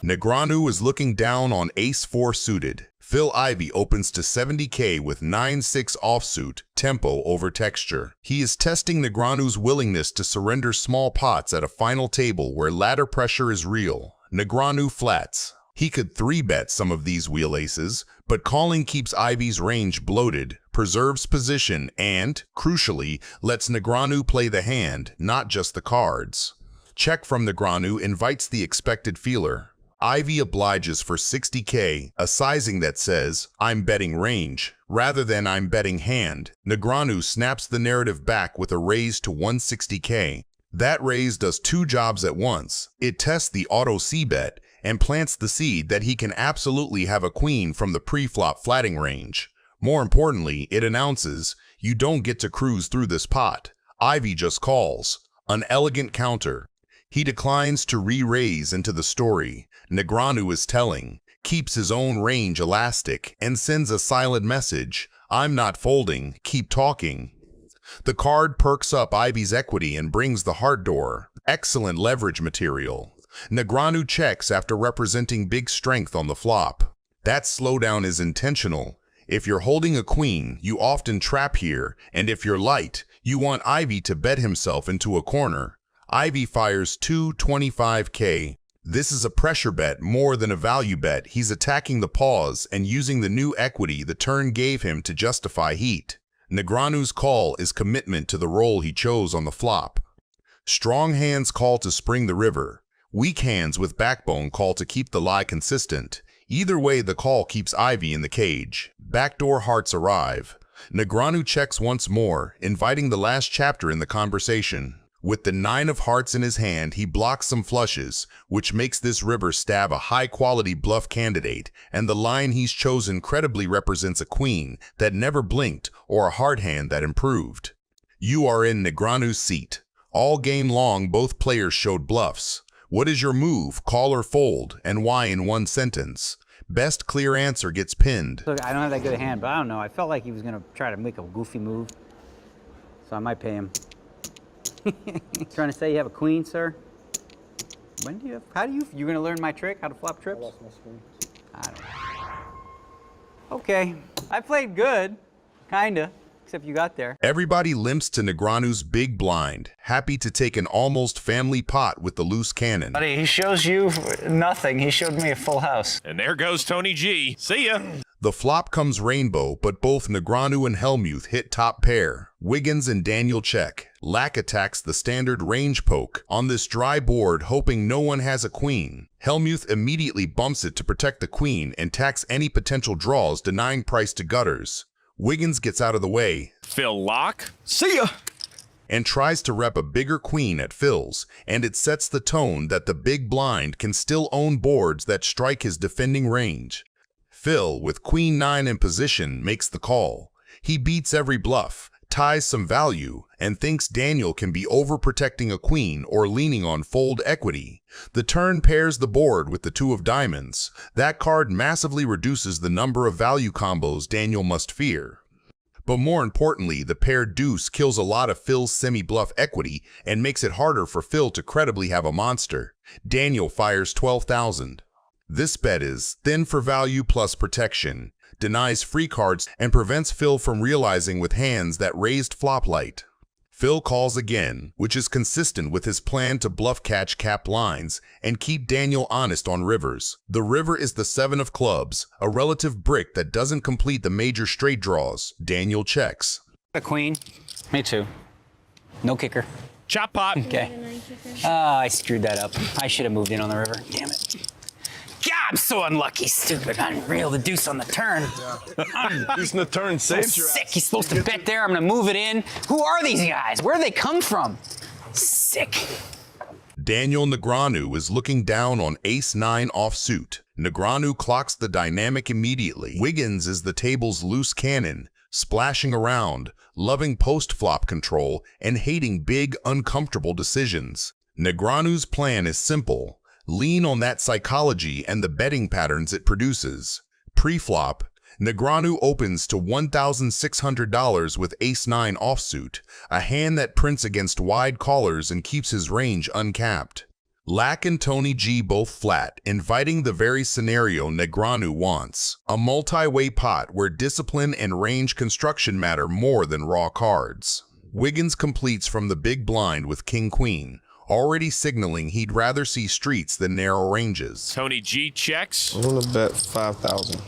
Negreanu is looking down on ace-4 suited. Phil Ivey opens to 70k with 9-6 offsuit, tempo over texture. He is testing Negreanu's willingness to surrender small pots at a final table where ladder pressure is real. Negreanu flats. He could 3-bet some of these wheel aces, but calling keeps Ivey's range bloated, preserves position, and, crucially, lets Negreanu play the hand, not just the cards. Check from Negreanu invites the expected feeler. Ivey obliges for 60k, a sizing that says, "I'm betting range," rather than "I'm betting hand." Negreanu snaps the narrative back with a raise to 160k. That raise does two jobs at once. It tests the auto c-bet and plants the seed that he can absolutely have a queen from the pre-flop flatting range. More importantly, it announces, "You don't get to cruise through this pot." Ivey just calls. An elegant counter. He declines to re-raise into the story. Negreanu is telling, keeps his own range elastic, and sends a silent message, "I'm not folding, keep talking." The card perks up Ivey's equity and brings the heart door. Excellent leverage material. Negreanu checks after representing big strength on the flop. That slowdown is intentional. If you're holding a queen, you often trap here, and if you're light, you want Ivey to bet himself into a corner. Ivey fires 225k. This is a pressure bet more than a value bet. He's attacking the pause and using the new equity the turn gave him to justify heat. Negreanu's call is commitment to the role he chose on the flop. Strong hands call to spring the river. Weak hands with backbone call to keep the lie consistent. Either way, the call keeps Ivey in the cage. Backdoor hearts arrive. Negreanu checks once more, inviting the last chapter in the conversation. With the 9 of hearts in his hand, he blocks some flushes, which makes this river stab a high-quality bluff candidate, and the line he's chosen credibly represents a queen that never blinked or a hard hand that improved. You are in Negreanu's seat. All game long, both players showed bluffs. What is your move, call or fold, and why in one sentence? Best clear answer gets pinned. Look, I don't have that good a hand, but I don't know. I felt like he was going to try to make a goofy move, so I might pay him. Trying to say you have a queen, sir? When do you have, how do you, you're going to learn my trick, how to flop trips? I lost my screen. I don't know. Okay, I played good, kinda. Except you got there. Everybody limps to Negreanu's big blind, happy to take an almost family pot with the loose cannon. Buddy, he shows you nothing. He showed me a full house. And there goes Tony G. See ya. The flop comes rainbow, but both Negreanu and Hellmuth hit top pair. Wiggins and Daniel check. Lack attacks the standard range poke on this dry board, hoping no one has a queen. Hellmuth immediately bumps it to protect the queen and tax any potential draws, denying price to gutters. Wiggins gets out of the way. Phil lock. See ya. And tries to rep a bigger queen at Phil's, and it sets the tone that the big blind can still own boards that strike his defending range. Phil, with queen 9 in position, makes the call. He beats every bluff, ties some value, and thinks Daniel can be overprotecting a queen or leaning on fold equity. The turn pairs the board with the 2 of diamonds. That card massively reduces the number of value combos Daniel must fear. But more importantly, the pair deuce kills a lot of Phil's semi-bluff equity and makes it harder for Phil to credibly have a monster. Daniel fires 12,000. This bet is thin for value plus protection, denies free cards, and prevents Phil from realizing with hands that raised flop light. Phil calls again, which is consistent with his plan to bluff catch cap lines and keep Daniel honest on rivers. The river is the 7 of clubs, a relative brick that doesn't complete the major straight draws. Daniel checks. A queen. Me too. No kicker. Chop pot. Okay. I screwed that up. I should have moved in on the river. Damn it. God, I'm so unlucky, stupid, unreal. The deuce on the turn. Deuce on the turn saves your sick. ass. He's supposed to bet there. I'm gonna move it in. Who are these guys? Where do they come from? Sick. Daniel Negreanu is looking down on ace-9 offsuit. Negreanu clocks the dynamic immediately. Wiggins is the table's loose cannon, splashing around, loving post-flop control, and hating big, uncomfortable decisions. Negreanu's plan is simple. Lean on that psychology and the betting patterns it produces. Pre-flop, Negreanu opens to $1,600 with ace-9 offsuit, a hand that prints against wide callers and keeps his range uncapped. Lack and Tony G both flat, inviting the very scenario Negreanu wants. A multi-way pot where discipline and range construction matter more than raw cards. Wiggins completes from the big blind with King-Queen, already signaling he'd rather see streets than narrow ranges. Tony G checks. I'm gonna bet 5,000.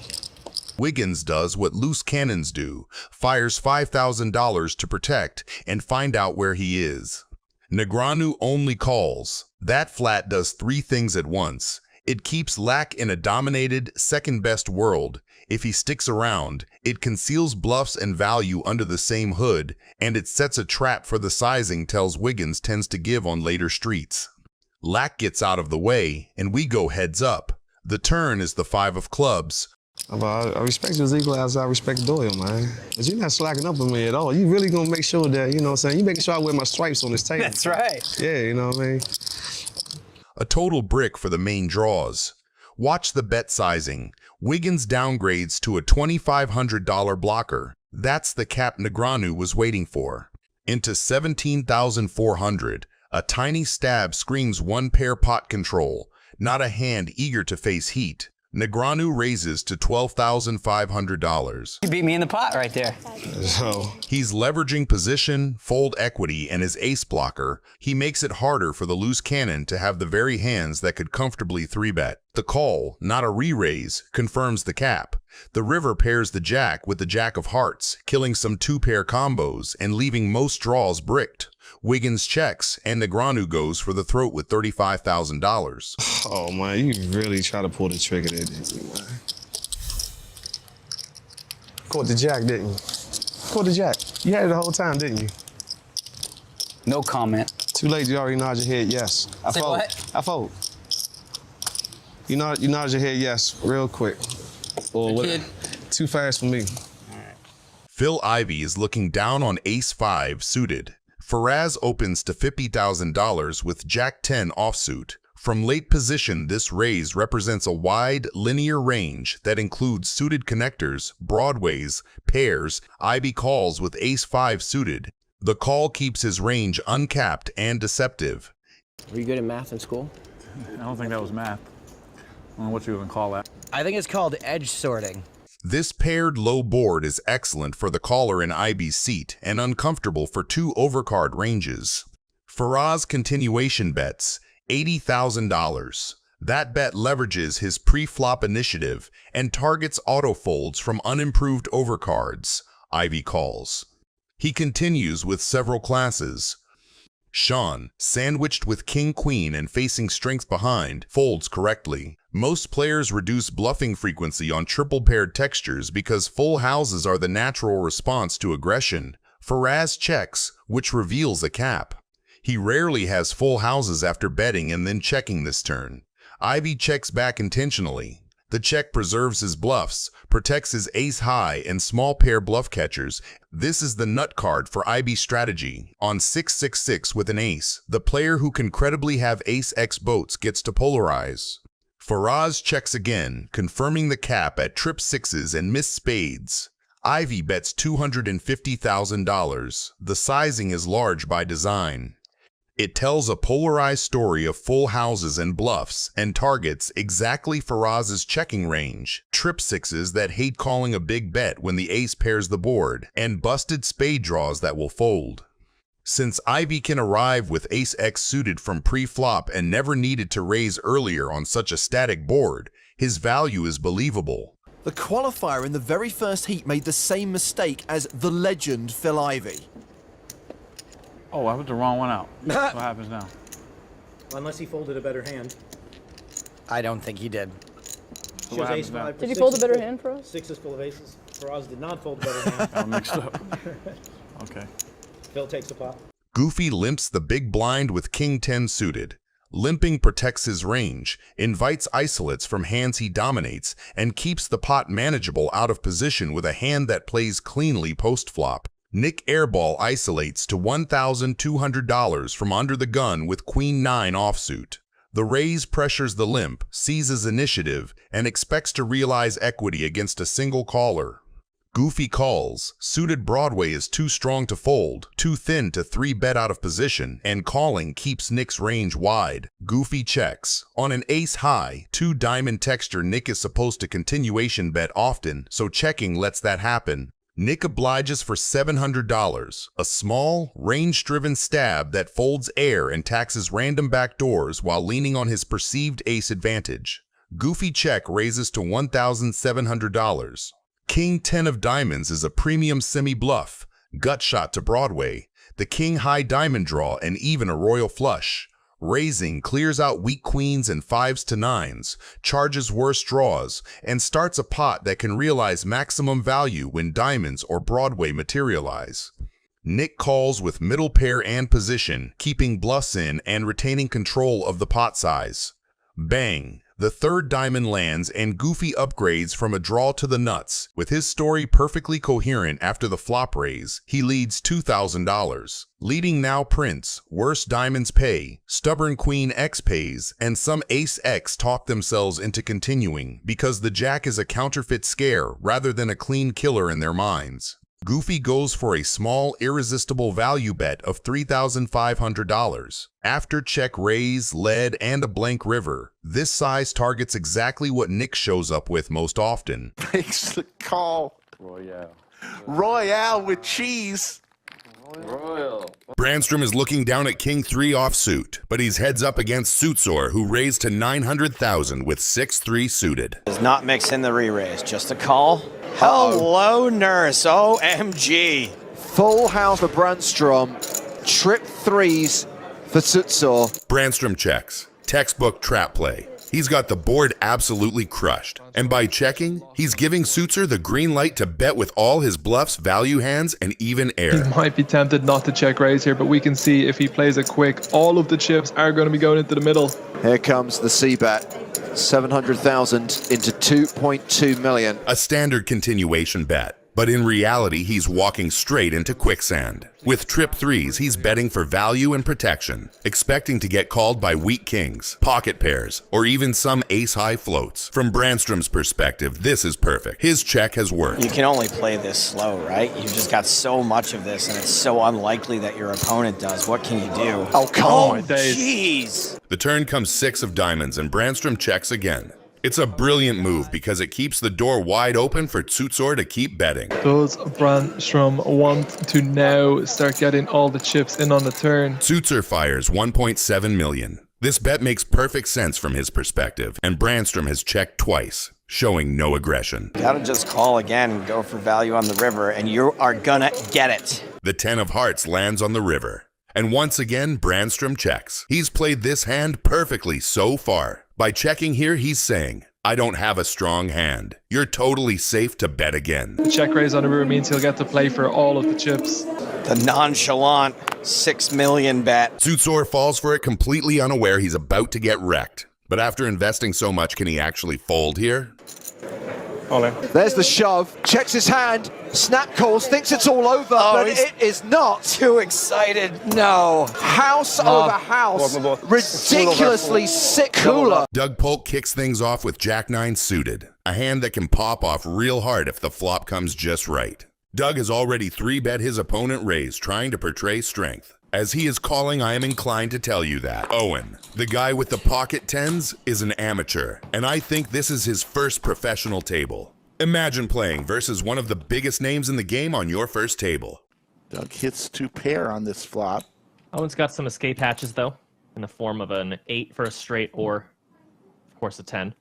Wiggins does what loose cannons do, fires $5,000 to protect and find out where he is. Negreanu only calls. That flat does three things at once. It keeps Lack in a dominated, second-best world. If he sticks around, it conceals bluffs and value under the same hood, and it sets a trap for the sizing tells Wiggins tends to give on later streets. Lack gets out of the way, and we go heads up. The turn is the 5 of clubs. I respect you as equal as I respect Doyle, man. But you're not slacking up on me at all. You really gonna make sure that, you know what I'm saying, you making sure I wear my stripes on this table. That's right. Yeah, you know what I mean? A total brick for the main draws. Watch the bet sizing. Wiggins downgrades to a $2,500 blocker. That's the cap Negreanu was waiting for. Into 17,400. A tiny stab screams one pair pot control, not a hand eager to face heat. Negreanu raises to $12,500. You beat me in the pot right there. So, He's leveraging position, fold equity, and his ace blocker. He makes it harder for the loose cannon to have the very hands that could comfortably 3-bet. The call, not a re-raise, confirms the cap. The river pairs the jack with the jack of hearts, killing some 2-pair combos and leaving most draws bricked. Wiggins checks, and Negreanu goes for the throat with $35,000. oh man, you really try to pull the trigger there, didn't you, man? Caught the jack, didn't you? Caught the jack. You had it the whole time, didn't you? No comment. Too late, you already nodded your head yes. I Say fold. what? I fold. You nodded your head yes, real quick. Or what? Kid. Too fast for me. Phil Ivey is looking down on ace-5 suited. Faraz opens to $50,000 with Jack-10 offsuit. From late position, this raise represents a wide, linear range that includes suited connectors, broadways, pairs. Ivey calls with ace-5 suited. The call keeps his range uncapped and deceptive. Were you good at math in school? I don't think that was math. I don't know what you even call that. I think it's called edge sorting. This paired low board is excellent for the caller in Ivey's seat and uncomfortable for 2 overcard ranges. Faraz continuation bets $80,000. That bet leverages his pre-flop initiative and targets autofolds from unimproved overcards. Ivey calls. He continues with several classes. Sean, sandwiched with King-Queen and facing strength behind, folds correctly. Most players reduce bluffing frequency on triple-paired textures because full houses are the natural response to aggression. Faraz checks, which reveals a cap. He rarely has full houses after betting and then checking this turn. Ivey checks back intentionally. The check preserves his bluffs, protects his ace-high and small pair bluff catchers. This is the nut card for Ivey's strategy. On 6-6-6 with an ace, the player who can credibly have ace-x boats gets to polarize. Faraz checks again, confirming the cap at trip sixes and missed spades. Ivey bets $250,000. The sizing is large by design. It tells a polarized story of full houses and bluffs and targets exactly Faraz's checking range, trip sixes that hate calling a big bet when the ace pairs the board, and busted spade draws that will fold. Since Ivey can arrive with ace-x suited from pre-flop and never needed to raise earlier on such a static board, his value is believable. The qualifier in the very first heat made the same mistake as the legend Phil Ivey. Oh, I put the wrong one out. What happens now? Unless he folded a better hand. I don't think he did. So what happens now? Did you fold a better hand for us? 6 is full of aces. Faraz did not fold a better hand. I'm mixed up. Okay. Phil takes the pot. Goofy limps the big blind with King-10 suited. Limping protects his range, invites isolates from hands he dominates, and keeps the pot manageable out of position with a hand that plays cleanly post-flop. Nick Airball isolates to $1,200 from under the gun with Queen-9 offsuit. The raise pressures the limp, seizes initiative, and expects to realize equity against a single caller. Goofy calls. Suited Broadway is too strong to fold, too thin to 3-bet out of position, and calling keeps Nick's range wide. Goofy checks. On an ace high, 2-diamond texture, Nick is supposed to continuation bet often, so checking lets that happen. Nick obliges for $700, a small, range-driven stab that folds air and taxes random backdoors while leaning on his perceived ace advantage. Goofy check raises to $1,700. King 10 of diamonds is a premium semi-bluff, gut shot to Broadway, the king high diamond draw, and even a royal flush. Raising clears out weak queens and 5s to 9s, charges worse draws, and starts a pot that can realize maximum value when diamonds or Broadway materialize. Nick calls with middle pair and position, keeping bluffs in and retaining control of the pot size. Bang! The 3rd diamond lands and Goofy upgrades from a draw to the nuts. With his story perfectly coherent after the flop raise, he leads $2,000. Leading now Prince, worse diamonds pay, stubborn Queen X pays, and some Ace X talk themselves into continuing because the Jack is a counterfeit scare rather than a clean killer in their minds. Goofy goes for a small, irresistible value bet of $3,500. After check raise, lead, and a blank river, this size targets exactly what Nick shows up with most often. Makes the call. Royale with cheese. Brandstrom is looking down at King 3 offsuit, but he's heads up against Suitsor, who raised to $900,000 with 6-3 suited. Does not mix in the re-raise, just a call. Hello, nurse. OMG. Full house for Brandstrom. Trip 3s for Suitsor. Brandstrom checks. Textbook trap play. He's got the board absolutely crushed. And by checking, he's giving Suitsor the green light to bet with all his bluffs, value hands, and even air. He might be tempted not to check raise here, but we can see if he plays it quick, all of the chips are going to be going into the middle. Here comes the C-bet. 700,000 into 2.2 million. A standard continuation bet. But in reality, he's walking straight into quicksand. With trip 3s, he's betting for value and protection, expecting to get called by weak kings, pocket pairs, or even some ace-high floats. From Brandstrom's perspective, this is perfect. His check has worked. You can only play this slow, right? You've just got so much of this, and it's so unlikely that your opponent does. What can you do? Oh, come on. Jeez. The turn comes 6 of diamonds, and Brandstrom checks again. It's a brilliant move because it keeps the door wide open for Suitsor to keep betting. Does Brandstrom want to now start getting all the chips in on the turn? Suitsor fires 1.7 million. This bet makes perfect sense from his perspective, and Brandstrom has checked twice, showing no aggression. Gotta just call again and go for value on the river, and you are gonna get it. The 10 of hearts lands on the river. And once again, Brandstrom checks. He's played this hand perfectly so far. By checking here, he's saying, I don't have a strong hand. You're totally safe to bet again. The check raise on the river means he'll get to play for all of the chips. The nonchalant 6 million bet. Suitsor falls for it completely unaware he's about to get wrecked. But after investing so much, can he actually fold here? There's the shove. Checks his hand. Snap calls. Thinks it's all over, but it is not. Too excited. No. House over house. Ridiculously sick cooler. Doug Polk kicks things off with Jack-9 suited, a hand that can pop off real hard if the flop comes just right. Doug has already 3-bet his opponent raised, trying to portray strength. As he is calling, I am inclined to tell you that Owen, the guy with the pocket 10s, is an amateur, and I think this is his first professional table. Imagine playing versus one of the biggest names in the game on your first table. Doug hits 2 pair on this flop. Owen's got some escape hatches, though, in the form of an 8 for a straight or, of course, a 10.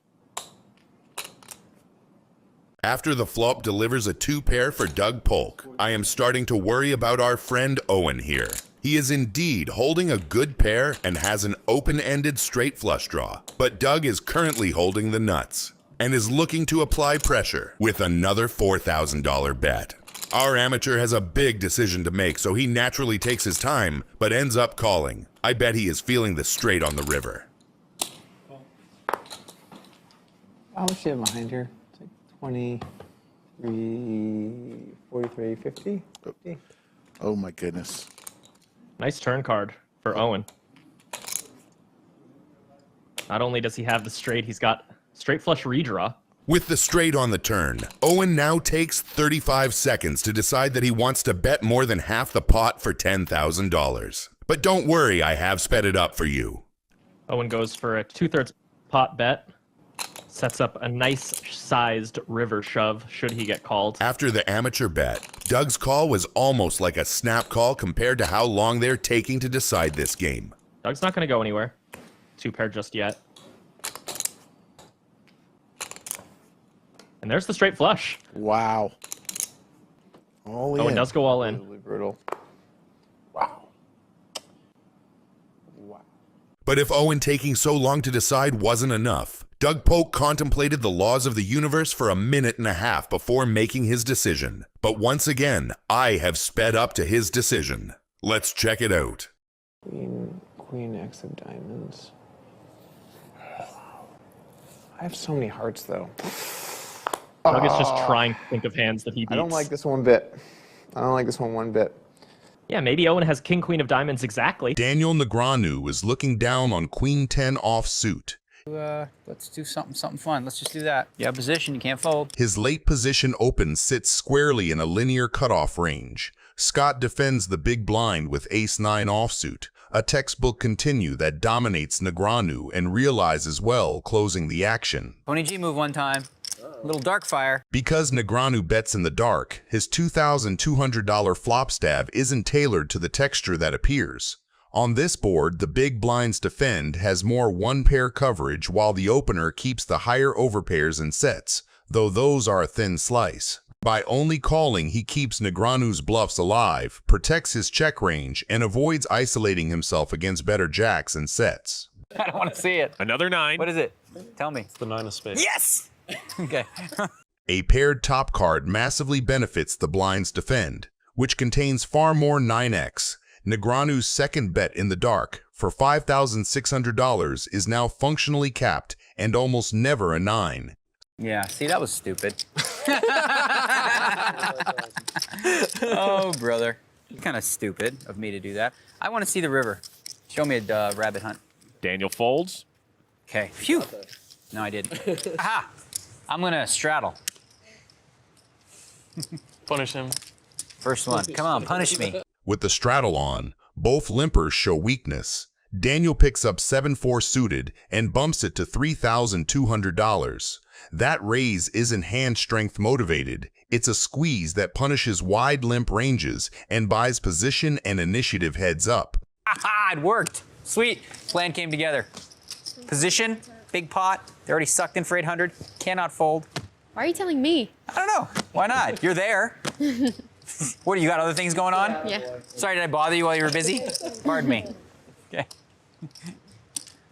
After the flop delivers a 2-pair for Doug Polk, I am starting to worry about our friend Owen here. He is indeed holding a good pair and has an open-ended straight flush draw. But Doug is currently holding the nuts and is looking to apply pressure with another $4,000 bet. Our amateur has a big decision to make, so he naturally takes his time, but ends up calling. I bet he is feeling the straight on the river. How much do you have behind here? It's like 23, 43, 50? 50? Oh my goodness. Nice turn card for Owen. Not only does he have the straight, he's got straight flush redraw. With the straight on the turn, Owen now takes 35 seconds to decide that he wants to bet more than half the pot for $10,000. But don't worry, I have sped it up for you. Owen goes for a 2/3 pot bet. Sets up a nice-sized river shove should he get called. After the amateur bet, Doug's call was almost like a snap call compared to how long they're taking to decide this game. Doug's not going to go anywhere. 2-pair just yet. And there's the straight flush. Wow. All in. Owen does go all in. Really brutal. But if Owen taking so long to decide wasn't enough, Doug Polk contemplated the laws of the universe for 1.5 minutes before making his decision. But once again, I have sped up to his decision. Let's check it out. Queen X of diamonds. I have so many hearts, though. Doug is just trying to think of hands that he beats. I don't like this one bit. I don't like this one bit. Yeah, maybe Owen has King Queen of diamonds exactly. Daniel Negreanu is looking down on Queen 10 offsuit. Let's do something fun. Let's just do that. You have position, you can't fold. His late position open sits squarely in a linear cutoff range. Scott defends the big blind with ace-9 offsuit, a textbook continue that dominates Negreanu and realizes well closing the action. Tony G move one time. Little dark fire. Because Negreanu bets in the dark, his $2,200 flop stab isn't tailored to the texture that appears. On this board, the big blinds defend has more one-pair coverage while the opener keeps the higher overpairs and sets, though those are a thin slice. By only calling, he keeps Negreanu's bluffs alive, protects his check range, and avoids isolating himself against better jacks and sets. I don't want to see it. Another 9. What is it? Tell me. It's the 9 of spades. Yes! Okay. A paired top card massively benefits the blind's defend, which contains far more 9x. Negreanu's second bet in the dark, for $5,600, is now functionally capped and almost never a 9. Yeah, see, that was stupid. Oh, brother. Kind of stupid of me to do that. I want to see the river. Show me a rabbit hunt. Daniel folds. Okay. Phew. No, I didn't. Aha! I'm going to straddle. Punish him. First one. Come on, punish me. With the straddle on, both limpers show weakness. Daniel picks up 7-4 suited and bumps it to $3,200. That raise isn't hand strength motivated. It's a squeeze that punishes wide limp ranges and buys position and initiative heads up. Aha! It worked. Sweet. Plan came together. Position, big pot. They already sucked in for 800. Cannot fold. Why are you telling me? I don't know. Why not? You're there. What, do you got other things going on? Yeah. Sorry, did I bother you while you were busy? Pardon me. Okay.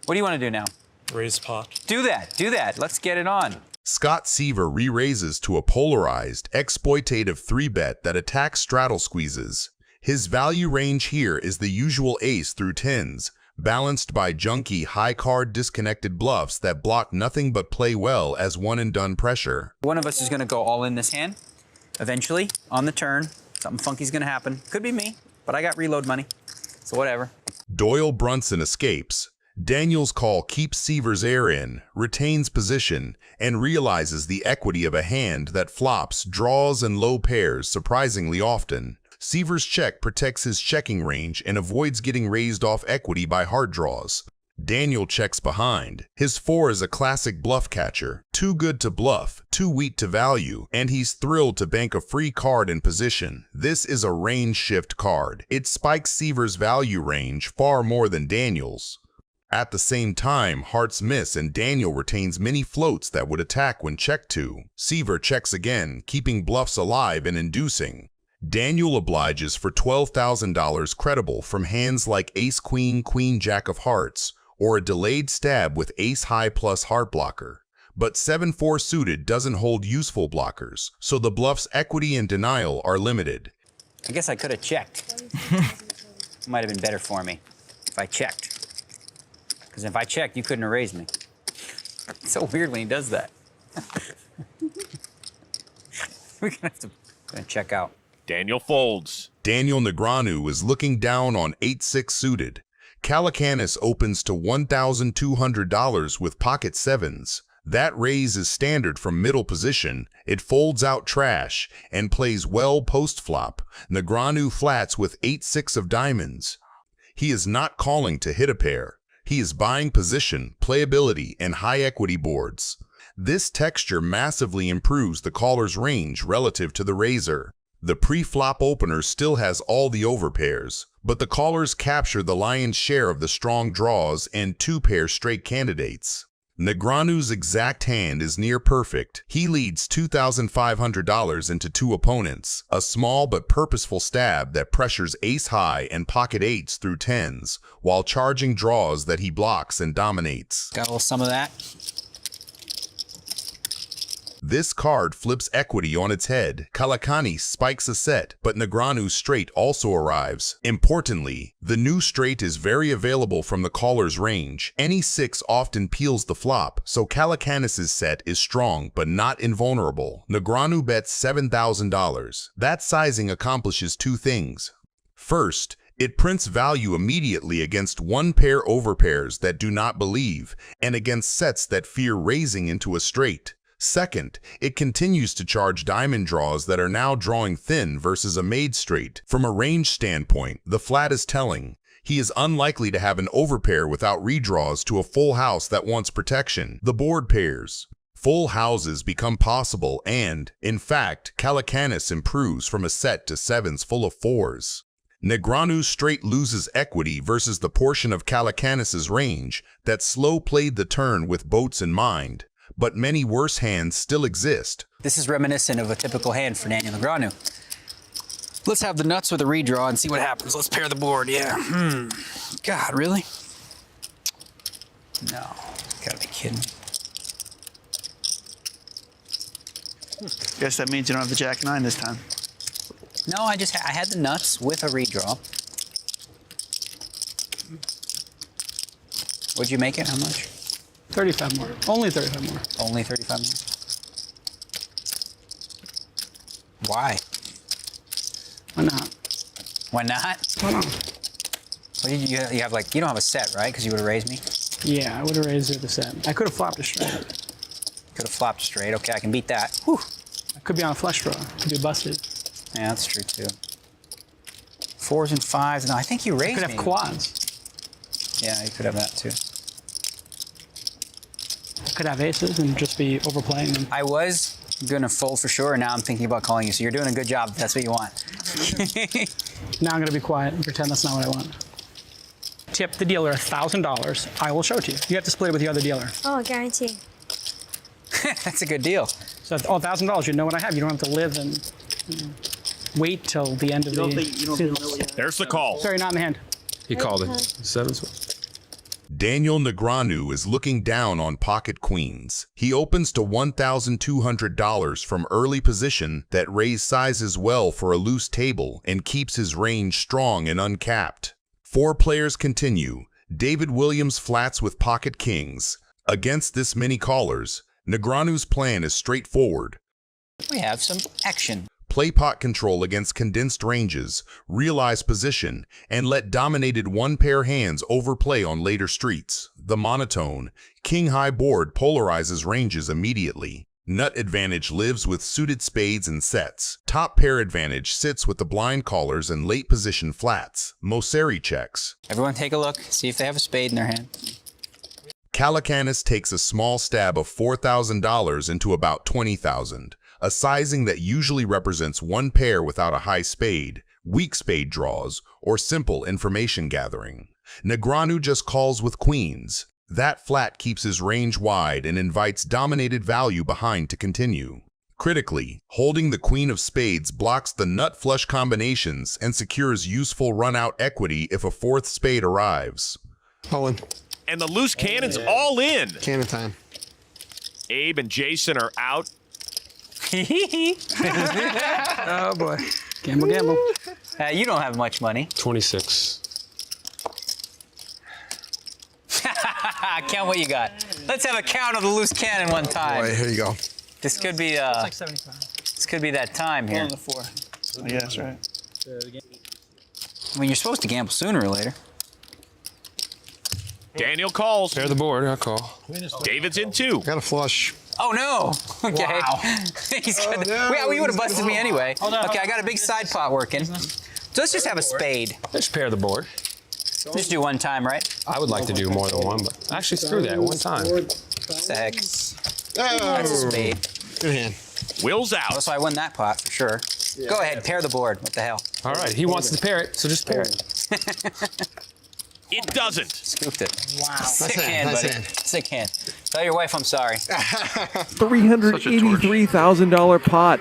What do you want to do now? Raise pot. Do that. Do that. Let's get it on. Scott Seaver re-raises to a polarized, exploitative 3-bet that attacks straddle squeezes. His value range here is the usual ace through 10s, balanced by junky, high-card disconnected bluffs that block nothing but play well as one-and-done pressure. One of us is going to go all in this hand. Eventually, on the turn, something funky's going to happen. Could be me, but I got reload money, so whatever. Doyle Brunson escapes. Daniel's call keeps Seaver's air in, retains position, and realizes the equity of a hand that flops, draws, and low pairs surprisingly often. Seaver's check protects his checking range and avoids getting raised off equity by hard draws. Daniel checks behind. His 4 is a classic bluff catcher, too good to bluff, too weak to value, and he's thrilled to bank a free card in position. This is a range shift card. It spikes Seaver's value range far more than Daniel's. At the same time, hearts miss and Daniel retains many floats that would attack when checked to. Seaver checks again, keeping bluffs alive and inducing. Daniel obliges for $12,000 credible from hands like ace-queen, queen-jack of hearts, or a delayed stab with ace-high plus heart blocker. But 7-4 suited doesn't hold useful blockers, so the bluff's equity and denial are limited. I guess I could have checked. Might have been better for me if I checked. Because if I checked, you couldn't have raised me. It's so weird when he does that. We're gonna have to check out. Daniel folds. Daniel Negreanu is looking down on 8-6 suited. Calacanis opens to $1,200 with pocket 7s. That raise is standard from middle position. It folds out trash and plays well post-flop. Negreanu flats with 8-6 of diamonds. He is not calling to hit a pair. He is buying position, playability, and high equity boards. This texture massively improves the caller's range relative to the raiser. The pre-flop opener still has all the overpairs, but the callers capture the lion's share of the strong draws and 2-pair straight candidates. Negreanu's exact hand is near perfect. He leads $2,500 into 2 opponents, a small but purposeful stab that pressures ace-high and pocket 8s through 10s, while charging draws that he blocks and dominates. Got a little some of that. This card flips equity on its head. Kalecani spikes a set, but Negreanu's straight also arrives. Importantly, the new straight is very available from the caller's range. Any 6 often peels the flop, so Kalekanis's set is strong but not invulnerable. Negreanu bets $7,000. That sizing accomplishes 2 things. First, it prints value immediately against 1-pair overpairs that do not believe, and against sets that fear raising into a straight. Second, it continues to charge diamond draws that are now drawing thin versus a made straight. From a range standpoint, the flat is telling. He is unlikely to have an overpair without redraws to a full house that wants protection. The board pairs. Full houses become possible and, in fact, Kalekanis improves from a set to 7s full of 4s. Negreanu's straight loses equity versus the portion of Kalekanis's range that slow played the turn with boats in mind. But many worse hands still exist. This is reminiscent of a typical hand for Daniel Negreanu. Let's have the nuts with a redraw and see what happens. Let's pair the board, yeah. God, really? No, gotta be kidding me. Guess that means you don't have the Jack-9 this time. No, I had the nuts with a redraw. What'd you make it? How much? 35 more. Only 35 more. Only 35 more. Why? Why not? Why not? Why not? What did you have? Like, you don't have a set, right? Because you would have raised me. Yeah, I would have raised it the set. I could have flopped a straight. Could have flopped straight. Okay, I can beat that. Whew. I could be on a flush draw. Could be busted. Yeah, that's true too. 4s and 5s. No, I think you raised me. Could have quads. Yeah, you could have that too. Could have aces and just be overplaying them. I was gonna fold for sure, and now I'm thinking about calling you. So you're doing a good job. If that's what you want. Now I'm gonna be quiet and pretend that's not what I want. Tip the dealer $1,000. I will show it to you. You have to split it with the other dealer. Oh, guarantee. That's a good deal. So, $1,000. You know what I have. You don't have to live and wait till the end of the. There's the call. Sorry, not in the hand. He called it. 7s. Daniel Negreanu is looking down on pocket queens. He opens to $1,200 from early position that raise sizes well for a loose table and keeps his range strong and uncapped. 4 players continue. David Williams flats with pocket kings. Against this many callers, Negreanu's plan is straightforward. We have some action. Play pot control against condensed ranges, realize position, and let dominated 1-pair hands overplay on later streets. The monotone, king-high board polarizes ranges immediately. Nut advantage lives with suited spades and sets. Top pair advantage sits with the blind callers and late position flats. Mosseri checks. Everyone take a look, see if they have a spade in their hand. Kalekanis takes a small stab of $4,000 into about $20,000. A sizing that usually represents 1 pair without a high spade, weak spade draws, or simple information gathering. Negreanu just calls with queens. That flat keeps his range wide and invites dominated value behind to continue. Critically, holding the queen of spades blocks the nut flush combinations and secures useful run-out equity if a 4th spade arrives. Owen. And the loose cannon's all in. Cannon time. Abe and Jason are out. Oh boy. Gamble, gamble. You don't have much money. 26. Count what you got. Let's have a count of the loose cannon one time. Boy, here you go. This could be It's like 75. this could be that time here. On the 4. I guess, right? I mean, you're supposed to gamble sooner or later. Daniel calls. Pair the board, I call. David's in 2. Got a flush. Oh no! Okay. Wow. Well, you would have busted me anyway. Okay, I got a big side pot working. So let's just have a spade. Let's pair the board. Just do one time, right? I would like to do more than one, but actually screw that, one time. What the heck? That's a spade. Good hand. Will's out. Oh, so I won that pot for sure. Go ahead, pair the board. What the hell? All right, he wants to pair it, so just pair it. It doesn't. Scooped it. Wow. Sick hand, buddy. Sick hand. Tell your wife I'm sorry. $383,000 pot.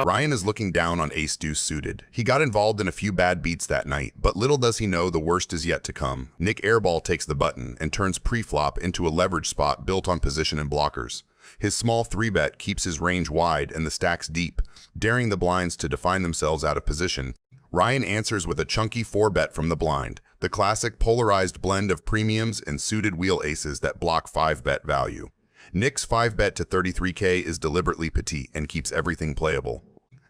Ryan is looking down on ace-deuce suited. He got involved in a few bad beats that night, but little does he know the worst is yet to come. Nick airball takes the button and turns pre-flop into a leverage spot built on position and blockers. His small 3-bet keeps his range wide and the stacks deep, daring the blinds to define themselves out of position. Ryan answers with a chunky 4-bet from the blind, the classic polarized blend of premiums and suited wheel aces that block 5-bet value. Nick's 5-bet to 33K is deliberately petite and keeps everything playable.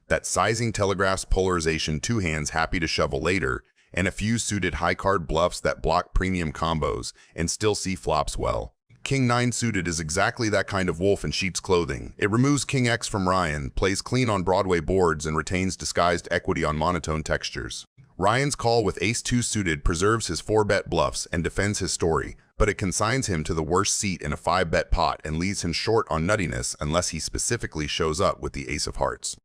That sizing telegraphs polarization 2 hands happy to shovel later, and a few suited high-card bluffs that block premium combos and still see flops well. King 9 suited is exactly that kind of wolf in sheep's clothing. It removes King X from Ryan, plays clean on Broadway boards, and retains disguised equity on monotone textures. Ryan's call with ace-2 suited preserves his 4-bet bluffs and defends his story, but it consigns him to the worst seat in a 5-bet pot and leaves him short on nuttiness unless he specifically shows up with the ace of hearts.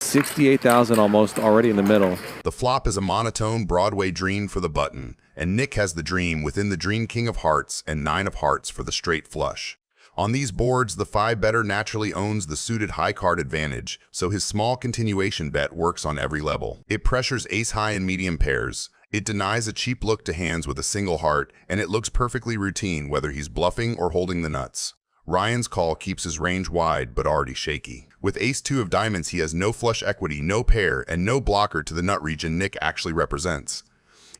68,000 almost already in the middle. The flop is a monotone Broadway dream for the button, and Nick has the dream within the dream King of Hearts and 9 of Hearts for the straight flush. On these boards, the 5-better naturally owns the suited high card advantage, so his small continuation bet works on every level. It pressures ace-high and medium pairs. It denies a cheap look to hands with a single heart, and it looks perfectly routine whether he's bluffing or holding the nuts. Ryan's call keeps his range wide but already shaky. With ace-2 of diamonds, he has no flush equity, no pair, and no blocker to the nut region Nick actually represents.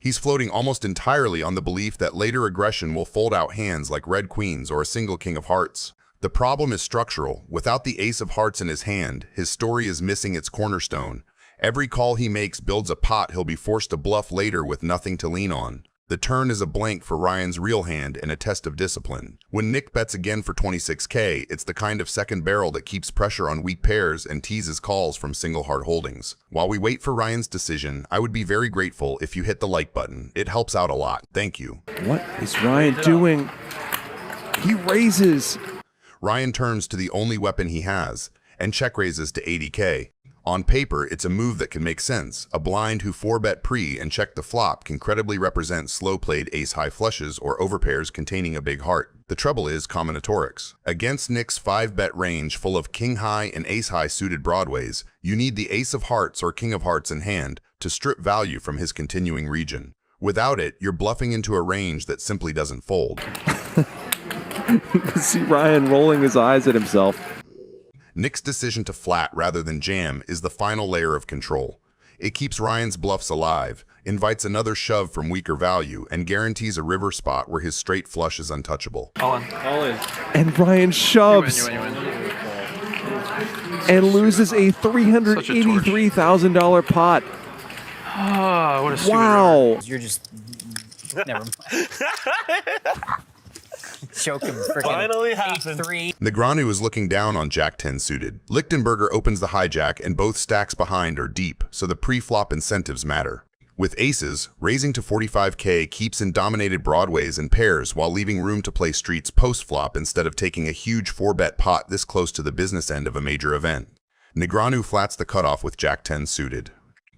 He's floating almost entirely on the belief that later aggression will fold out hands like red queens or a single king of hearts. The problem is structural. Without the ace of hearts in his hand, his story is missing its cornerstone. Every call he makes builds a pot he'll be forced to bluff later with nothing to lean on. The turn is a blank for Ryan's real hand and a test of discipline. When Nick bets again for 26K, it's the kind of second barrel that keeps pressure on weak pairs and teases calls from single heart holdings. While we wait for Ryan's decision, I would be very grateful if you hit the like button. It helps out a lot. Thank you. What is Ryan doing? He raises. Ryan turns to the only weapon he has and check raises to 80K. On paper, it's a move that can make sense. A blind who 4-bet pre and check the flop can credibly represent slow-played ace-high flushes or overpairs containing a big heart. The trouble is combinatorics. Against Nick's 5-bet range full of king-high and ace-high suited broadways, you need the ace of hearts or king of hearts in hand to strip value from his continuing region. Without it, you're bluffing into a range that simply doesn't fold. See Ryan rolling his eyes at himself. Nick's decision to flat rather than jam is the final layer of control. It keeps Ryan's bluffs alive, invites another shove from weaker value, and guarantees a river spot where his straight flush is untouchable. All in. All in. And Ryan shoves. You win. And loses a $383,000 pot. Ah, what a stupid Wow. error. You're just... Never mind. Choke him freaking Finally happened. 8-3. Negreanu is looking down on Jack 10 suited. Lichtenberger opens the hijack and both stacks behind are deep, so the pre-flop incentives matter. With aces, raising to 45K keeps in dominated broadways and pairs while leaving room to play streets post-flop instead of taking a huge 4-bet pot this close to the business end of a major event. Negreanu flats the cutoff with Jack 10 suited.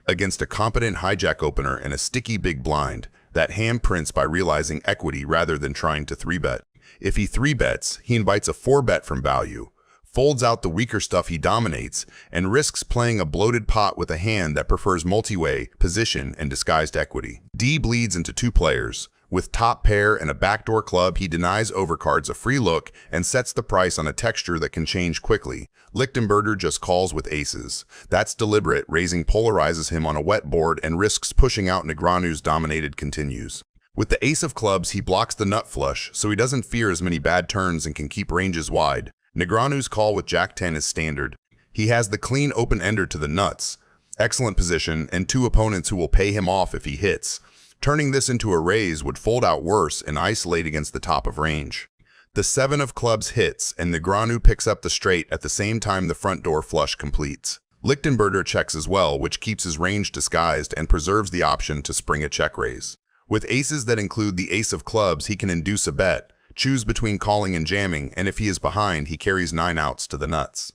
Against a competent hijack opener and a sticky big blind, that hand prints by realizing equity rather than trying to 3-bet. If he 3-bets, he invites a 4-bet from value, folds out the weaker stuff he dominates, and risks playing a bloated pot with a hand that prefers multi-way, position, and disguised equity. D bleeds into 2 players. With top pair and a backdoor club, he denies overcards a free look and sets the price on a texture that can change quickly. Lichtenberger just calls with aces. That's deliberate, raising polarizes him on a wet board and risks pushing out Negreanu's dominated continues. With the ace of clubs, he blocks the nut flush, so he doesn't fear as many bad turns and can keep ranges wide. Negreanu's call with Jack 10 is standard. He has the clean open-ender to the nuts, excellent position, and 2 opponents who will pay him off if he hits. Turning this into a raise would fold out worse and isolate against the top of range. The 7 of clubs hits, and Negreanu picks up the straight at the same time the front door flush completes. Lichtenberger checks as well, which keeps his range disguised and preserves the option to spring a check raise. With aces that include the ace of clubs, he can induce a bet, choose between calling and jamming, and if he is behind, he carries 9 outs to the nuts.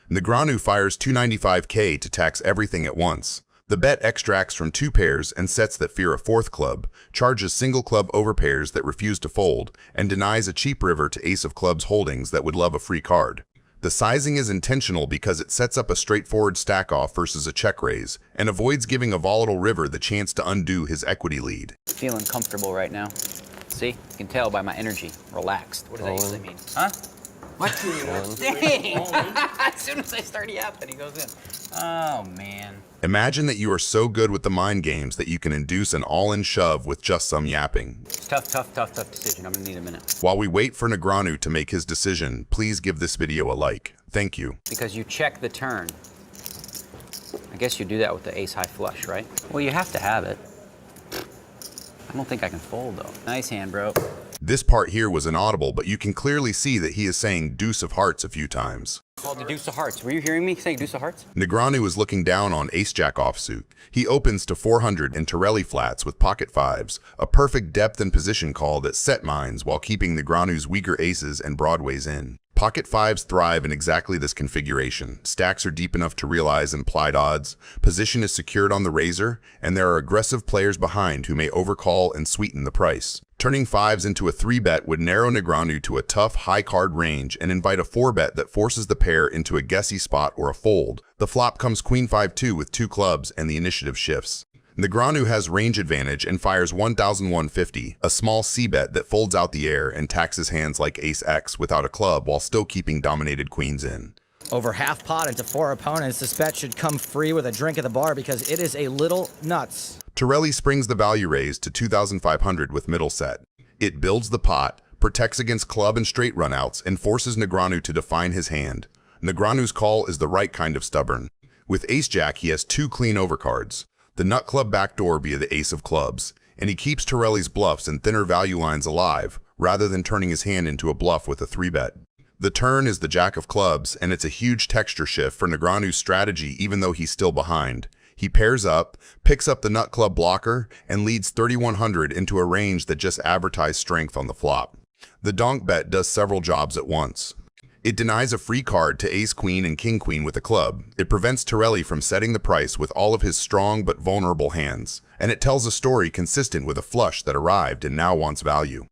Negreanu fires 295k to tax everything at once. The bet extracts from 2 pairs and sets that fear a 4th club, charges single club over pairs that refuse to fold, and denies a cheap river to ace of clubs holdings that would love a free card. The sizing is intentional because it sets up a straightforward stack-off versus a check raise, and avoids giving a volatile river the chance to undo his equity lead. Feeling comfortable right now. See? You can tell by my energy. Relaxed. What does that usually mean? Huh? What? Dang! As soon as I start yapping, he goes in. Oh, man. Imagine that you are so good with the mind games that you can induce an all-in shove with just some yapping. Tough decision. I'm gonna need a minute. While we wait for Negreanu to make his decision, please give this video a like. Thank you. Because you check the turn. I guess you do that with the ace-high flush, right? Well, you have to have it. I don't think I can fold, though. Nice hand, bro. This part here was inaudible, but you can clearly see that he is saying deuce of hearts a few times. Called the deuce of hearts. Were you hearing me saying deuce of hearts? Negreanu is looking down on ace-jack offsuit. He opens to 400 and Torelli flats with pocket 5s, a perfect depth and position call that set minds while keeping Negreanu's weaker aces and broadways in. Pocket 5s thrive in exactly this configuration. Stacks are deep enough to realize implied odds, position is secured on the razor, and there are aggressive players behind who may overcall and sweeten the price. Turning 5s into a 3-bet would narrow Negreanu to a tough, high card range and invite a 4-bet that forces the pair into a guessy spot or a fold. The flop comes Queen 5-2 with 2 clubs and the initiative shifts. Negreanu has range advantage and fires 1,150, a small c-bet that folds out the air and taxes hands like ace-x without a club while still keeping dominated queens in. Over half pot into 4 opponents, this bet should come free with a drink at the bar because it is a little nuts. Torelli springs the value raise to 2,500 with middle set. It builds the pot, protects against club and straight runouts, and forces Negreanu to define his hand. Negreanu's call is the right kind of stubborn. With ace-jack, he has 2 clean overcards. The nut club backdoor via the ace of clubs, and he keeps Torelli's bluffs and thinner value lines alive, rather than turning his hand into a bluff with a 3-bet. The turn is the jack of clubs, and it's a huge texture shift for Negreanu's strategy even though he's still behind. He pairs up, picks up the nut club blocker, and leads 3,100 into a range that just advertised strength on the flop. The donk bet does several jobs at once. It denies a free card to ace-queen and king-queen with a club. It prevents Torelli from setting the price with all of his strong but vulnerable hands. And it tells a story consistent with a flush that arrived and now wants value.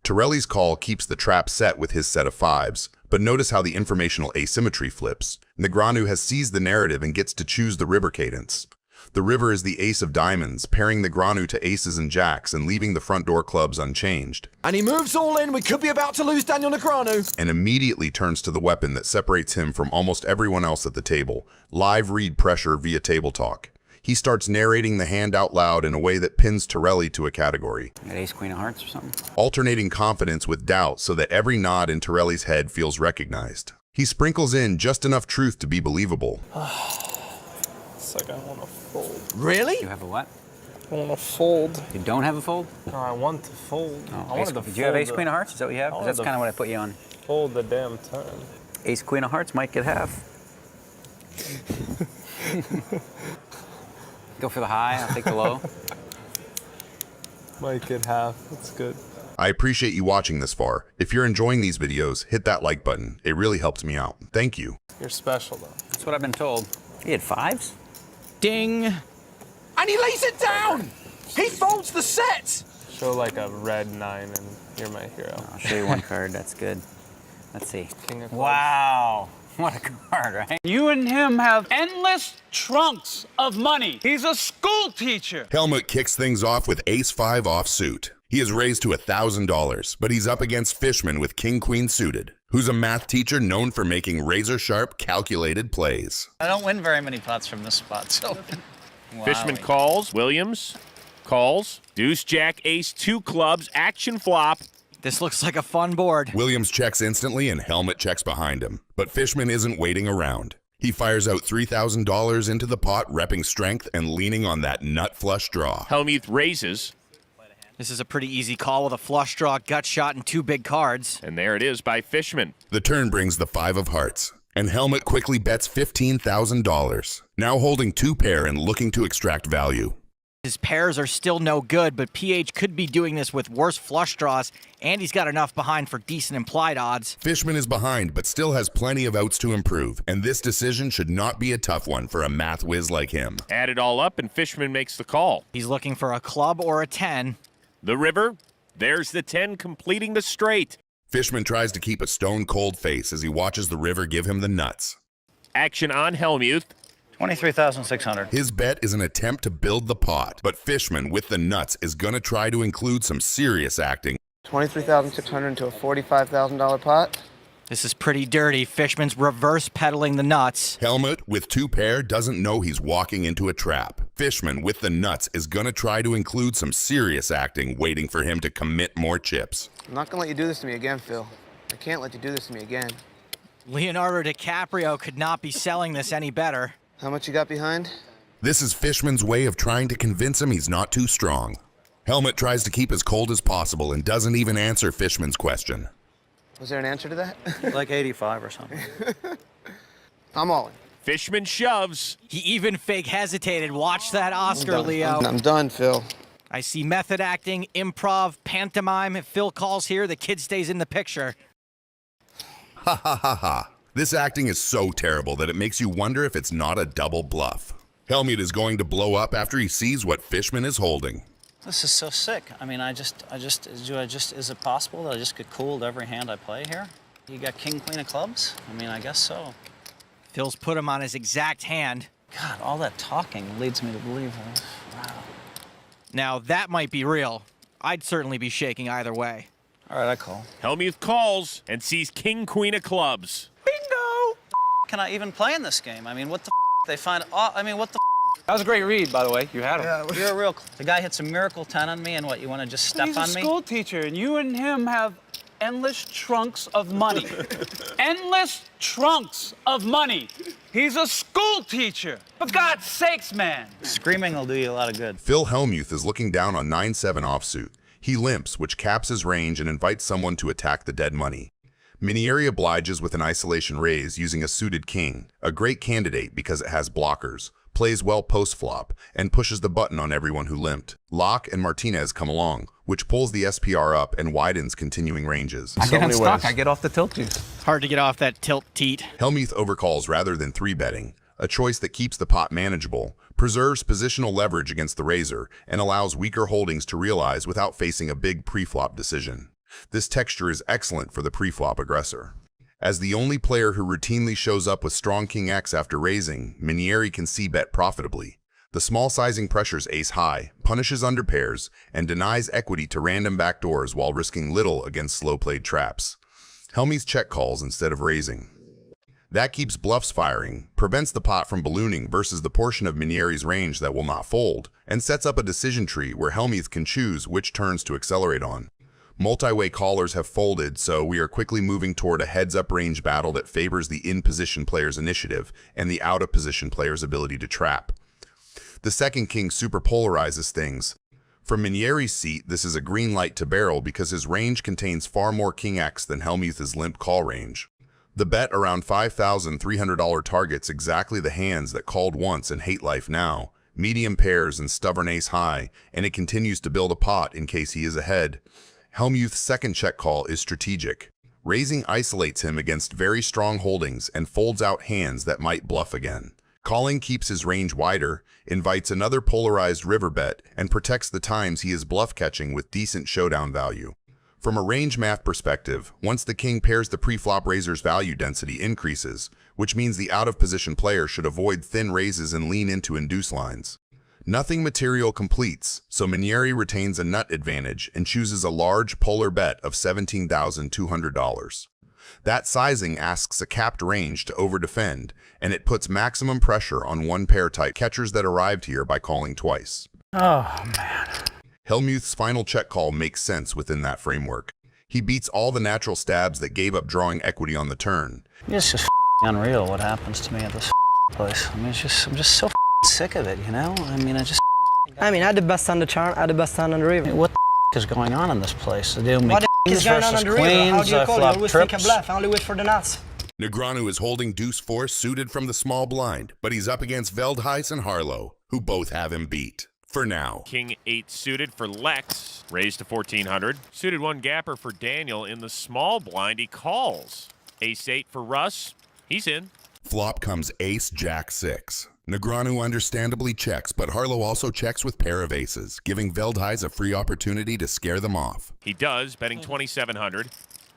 Torelli's call keeps the trap set with his set of 5s, but notice how the informational asymmetry flips. Negreanu has seized the narrative and gets to choose the river cadence. The river is the ace of diamonds, pairing Negreanu to aces and jacks and leaving the front door clubs unchanged. And he moves all in. We could be about to lose Daniel Negreanu. And immediately turns to the weapon that separates him from almost everyone else at the table, live read pressure via table talk. He starts narrating the hand out loud in a way that pins Torelli to a category. Got ace, queen of hearts or something? Alternating confidence with doubt so that every nod in Torelli's head feels recognized. He sprinkles in just enough truth to be believable. It's like I want to fold. Really? You have a what? I want to fold. You don't have a fold? No, I want to fold. Oh, did you have ace, queen of hearts? Is that what you have? 'Cause that's kind of what I put you on. Fold the damn turn. Ace, queen of hearts might get half. Go for the high, I'll take the low. Might get half, that's good. I appreciate you watching this far. If you're enjoying these videos, hit that like button. It really helps me out. Thank you. You're special though. That's what I've been told. He had 5s? Ding. And he lays it down. He folds the set. Show like a red 9 and you're my hero. I'll show you one card, that's good. Let's see. King of clubs. Wow. What a card, right? You and him have endless trunks of money. He's a school teacher. Helmut kicks things off with ace-5 offsuit. He is raised to $1,000, but he's up against Fishman with king-queen suited, who's a math teacher known for making razor-sharp, calculated plays. I don't win very many pots from this spot, so. Fishman calls. Williams calls. Deuce, jack, ace, 2 clubs. Action flop. This looks like a fun board. Williams checks instantly and Helmut checks behind him, but Fishman isn't waiting around. He fires out $3,000 into the pot, repping strength and leaning on that nut flush draw. Helmuth raises. This is a pretty easy call with a flush draw, gut shot, and 2 big cards. And there it is by Fishman. The turn brings the 5 of hearts, and Helmut quickly bets $15,000, now holding 2 pair and looking to extract value. His pairs are still no good, but PH could be doing this with worse flush draws, and he's got enough behind for decent implied odds. Fishman is behind, but still has plenty of outs to improve, and this decision should not be a tough one for a math whiz like him. Add it all up, and Fishman makes the call. He's looking for a club or a 10. The river, there's the 10 completing the straight. Fishman tries to keep a stone-cold face as he watches the river give him the nuts. Action on Hellmuth. 23,600. His bet is an attempt to build the pot, but Fishman with the nuts is going to try to include some serious acting. 23,600 into a $45,000 pot. This is pretty dirty. Fishman's reverse pedaling the nuts. Helmut with 2 pair doesn't know he's walking into a trap. Fishman with the nuts is going to try to include some serious acting, waiting for him to commit more chips. I'm not gonna let you do this to me again, Phil. I can't let you do this to me again. Leonardo DiCaprio could not be selling this any better. How much you got behind? This is Fishman's way of trying to convince him he's not too strong. Helmut tries to keep as cold as possible and doesn't even answer Fishman's question. Was there an answer to that? Like 85 or something. I'm all in. Fishman shoves. He even fake hesitated. Watch that Oscar, Leo. I'm done, Phil. I see method acting, improv, pantomime. If Phil calls here, the kid stays in the picture. Ha ha ha ha. This acting is so terrible that it makes you wonder if it's not a double bluff. Helmut is going to blow up after he sees what Fishman is holding. This is so sick. I mean, is it possible that I just get cooled every hand I play here? You got king, queen of clubs? I mean, I guess so. Phil's put him on his exact hand. God, all that talking leads me to believe, wow. Now, that might be real. I'd certainly be shaking either way. All right, I call. Hellmuth calls and sees king, queen of clubs. Bingo! Can I even play in this game? I mean, what the they find, I mean, what the That was a great read, by the way. You had him. Yeah, you're a real, the guy hits a miracle 10 on me, and what, you want to just step He's on a me? school teacher, and you and him have endless trunks of money. Endless trunks of money. He's a school teacher. For God's sakes, man. Screaming will do you a lot of good. Phil Hellmuth is looking down on 9-7 offsuit. He limps, which caps his range and invites someone to attack the dead money. Minieri obliges with an isolation raise using a suited king, a great candidate because it has blockers, plays well post-flop, and pushes the button on everyone who limped. Locke and Martinez come along, which pulls the SPR up and widens continuing ranges. I get unstuck. I get off the tilt juice. Hard to get off that tilt teat. Hellmuth overcalls rather than 3-betting, a choice that keeps the pot manageable, preserves positional leverage against the razor, and allows weaker holdings to realize without facing a big pre-flop decision. This texture is excellent for the pre-flop aggressor. As the only player who routinely shows up with strong King X after raising, Minieri can c-bet profitably. The small sizing pressures ace-high, punishes underpairs, and denies equity to random backdoors while risking little against slow-played traps. Helmuth check calls instead of raising. That keeps bluffs firing, prevents the pot from ballooning versus the portion of Minieri's range that will not fold, and sets up a decision tree where Hellmuth can choose which turns to accelerate on. Multi-way callers have folded, so we are quickly moving toward a heads-up range battle that favors the in-position player's initiative and the out-of-position player's ability to trap. The second king super polarizes things. From Minieri's seat, this is a green light to barrel because his range contains far more King X than Hellmuth's limp call range. The bet around $5,300 targets exactly the hands that called once and hate life now, medium pairs and stubborn ace-high, and it continues to build a pot in case he is ahead. Hellmuth's second check call is strategic. Raising isolates him against very strong holdings and folds out hands that might bluff again. Calling keeps his range wider, invites another polarized river bet, and protects the times he is bluff catching with decent showdown value. From a range math perspective, once the king pairs the pre-flop raiser's value density increases, which means the out-of-position player should avoid thin raises and lean into induce lines. Nothing material completes, so Minieri retains a nut advantage and chooses a large polar bet of $17,200. That sizing asks a capped range to overdefend, and it puts maximum pressure on one-pair type catchers that arrived here by calling twice. Oh, man. Hellmuth's final check call makes sense within that framework. He beats all the natural stabs that gave up drawing equity on the turn. It's just unreal what happens to me at this place. I mean, I'm just so sick of it, you know? I mean, I had the best hand to chart, I had the best hand on the river. What is going on in this place? They're doing What the kings is going on versus the river? How queens, do you call it? flop Always take a trips. bluff. I only wait for the nuts. Negreanu is holding deuce 4 suited from the small blind, but he's up against Veldhuis and Harlow, who both have him beat. For now. King 8 suited for Lex, raised to 1400. Suited 1 gapper for Daniel in the small blind. He calls. Ace 8 for Russ. He's in. Flop comes ace jack 6. Negreanu understandably checks, but Harlow also checks with pair of aces, giving Veldhuis a free opportunity to scare them off. He does, betting 2700.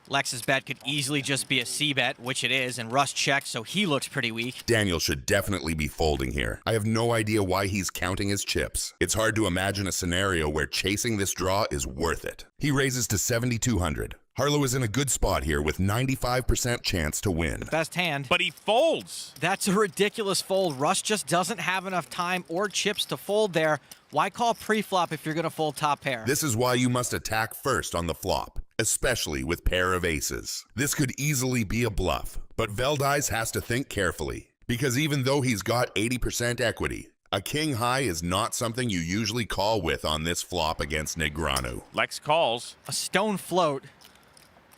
Lex's bet could easily just be a C-bet, which it is, and Russ checks, so he looks pretty weak. Daniel should definitely be folding here. I have no idea why he's counting his chips. It's hard to imagine a scenario where chasing this draw is worth it. He raises to 7,200. Harlow is in a good spot here with 95% chance to win. Best hand. But he folds. That's a ridiculous fold. Russ just doesn't have enough time or chips to fold there. Why call pre-flop if you're going to fold top pair? This is why you must attack first on the flop, especially with pair of aces. This could easily be a bluff, but Veldhuis has to think carefully, because even though he's got 80% equity, a king high is not something you usually call with on this flop against Negreanu. Lex calls. A stone float.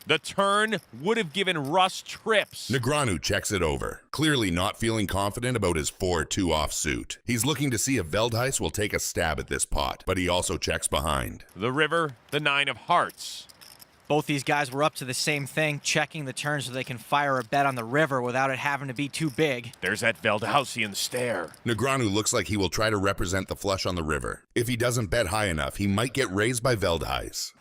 The turn would have given Russ trips. Negreanu checks it over, clearly not feeling confident about his 4-2 offsuit. He's looking to see if Veldhuis will take a stab at this pot, but he also checks behind. The river, the 9 of hearts. Both these guys were up to the same thing, checking the turn so they can fire a bet on the river without it having to be too big. There's that Veldhuisian stare. Negreanu looks like he will try to represent the flush on the river. If he doesn't bet high enough, he might get raised by Veldhuis.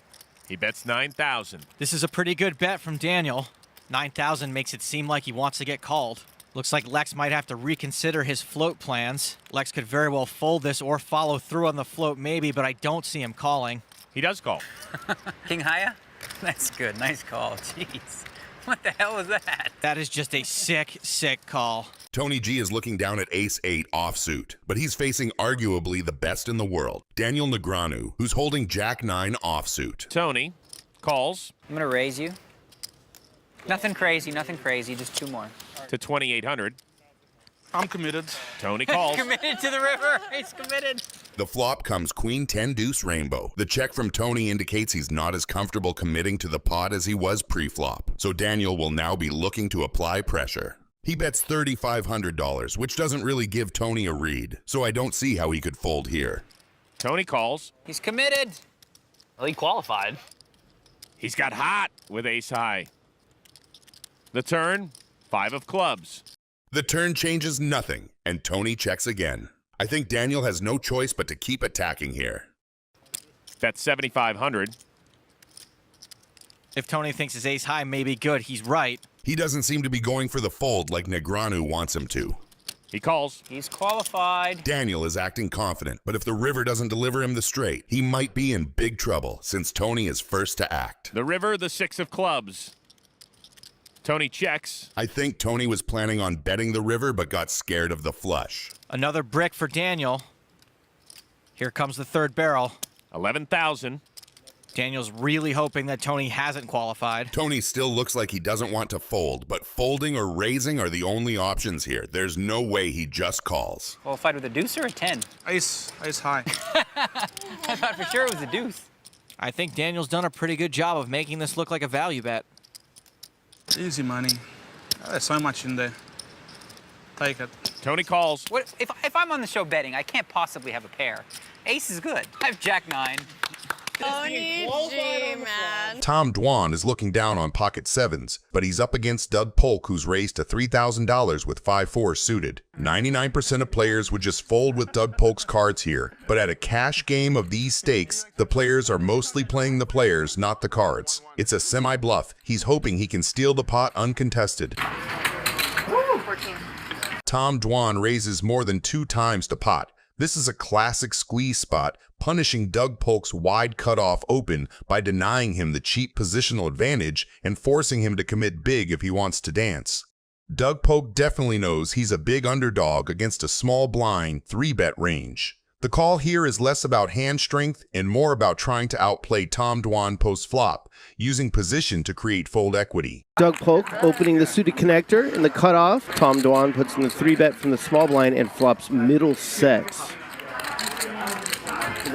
He bets 9,000. This is a pretty good bet from Daniel. 9,000 makes it seem like he wants to get called. Looks like Lex might have to reconsider his float plans. Lex could very well fold this or follow through on the float maybe, but I don't see him calling. He does call. King higher? That's good. Nice call. Jeez. What the hell was that? That is just a sick, sick call. Tony G is looking down at ace 8 offsuit, but he's facing arguably the best in the world, Daniel Negreanu, who's holding jack 9 offsuit. Tony calls. I'm going to raise you. Nothing crazy, just 2 more. To 2,800. I'm committed. Tony calls. Committed to the river. He's committed. The flop comes queen 10 deuce rainbow. The check from Tony indicates he's not as comfortable committing to the pot as he was pre-flop, so Daniel will now be looking to apply pressure. He bets $3,500, which doesn't really give Tony a read, so I don't see how he could fold here. Tony calls. He's committed. Well, he qualified. He's got hot with ace high. The turn, 5 of clubs. The turn changes nothing, and Tony checks again. I think Daniel has no choice but to keep attacking here. Bet 7,500. If Tony thinks his ace high may be good, he's right. He doesn't seem to be going for the fold like Negreanu wants him to. He calls. He's qualified. Daniel is acting confident, but if the river doesn't deliver him the straight, he might be in big trouble since Tony is first to act. The river, the 6 of clubs. Tony checks. I think Tony was planning on betting the river but got scared of the flush. Another brick for Daniel. Here comes the third barrel. 11,000. Daniel's really hoping that Tony hasn't qualified. Tony still looks like he doesn't want to fold, but folding or raising are the only options here. There's no way he just calls. Qualified with a deuce or a 10? Ace high. I thought for sure it was a deuce. I think Daniel's done a pretty good job of making this look like a value bet. Easy money. There's so much in there. Take it. Tony calls. What if I'm on the show betting, I can't possibly have a pair. Ace is good. I have jack 9. Tony G, man. Tom Dwan is looking down on pocket 7s, but he's up against Doug Polk, who's raised to $3,000 with 5-4 suited. 99% of players would just fold with Doug Polk's cards here, but at a cash game of these stakes, the players are mostly playing the players, not the cards. It's a semi-bluff. He's hoping he can steal the pot uncontested. Woo, 14. Tom Dwan raises more than 2 times to pot. This is a classic squeeze spot, punishing Doug Polk's wide cutoff open by denying him the cheap positional advantage and forcing him to commit big if he wants to dance. Doug Polk definitely knows he's a big underdog against a small blind 3-bet range. The call here is less about hand strength and more about trying to outplay Tom Dwan post-flop, using position to create fold equity. Doug Polk opening the suited connector in the cutoff. Tom Dwan puts in the 3-bet from the small blind and flops middle sets.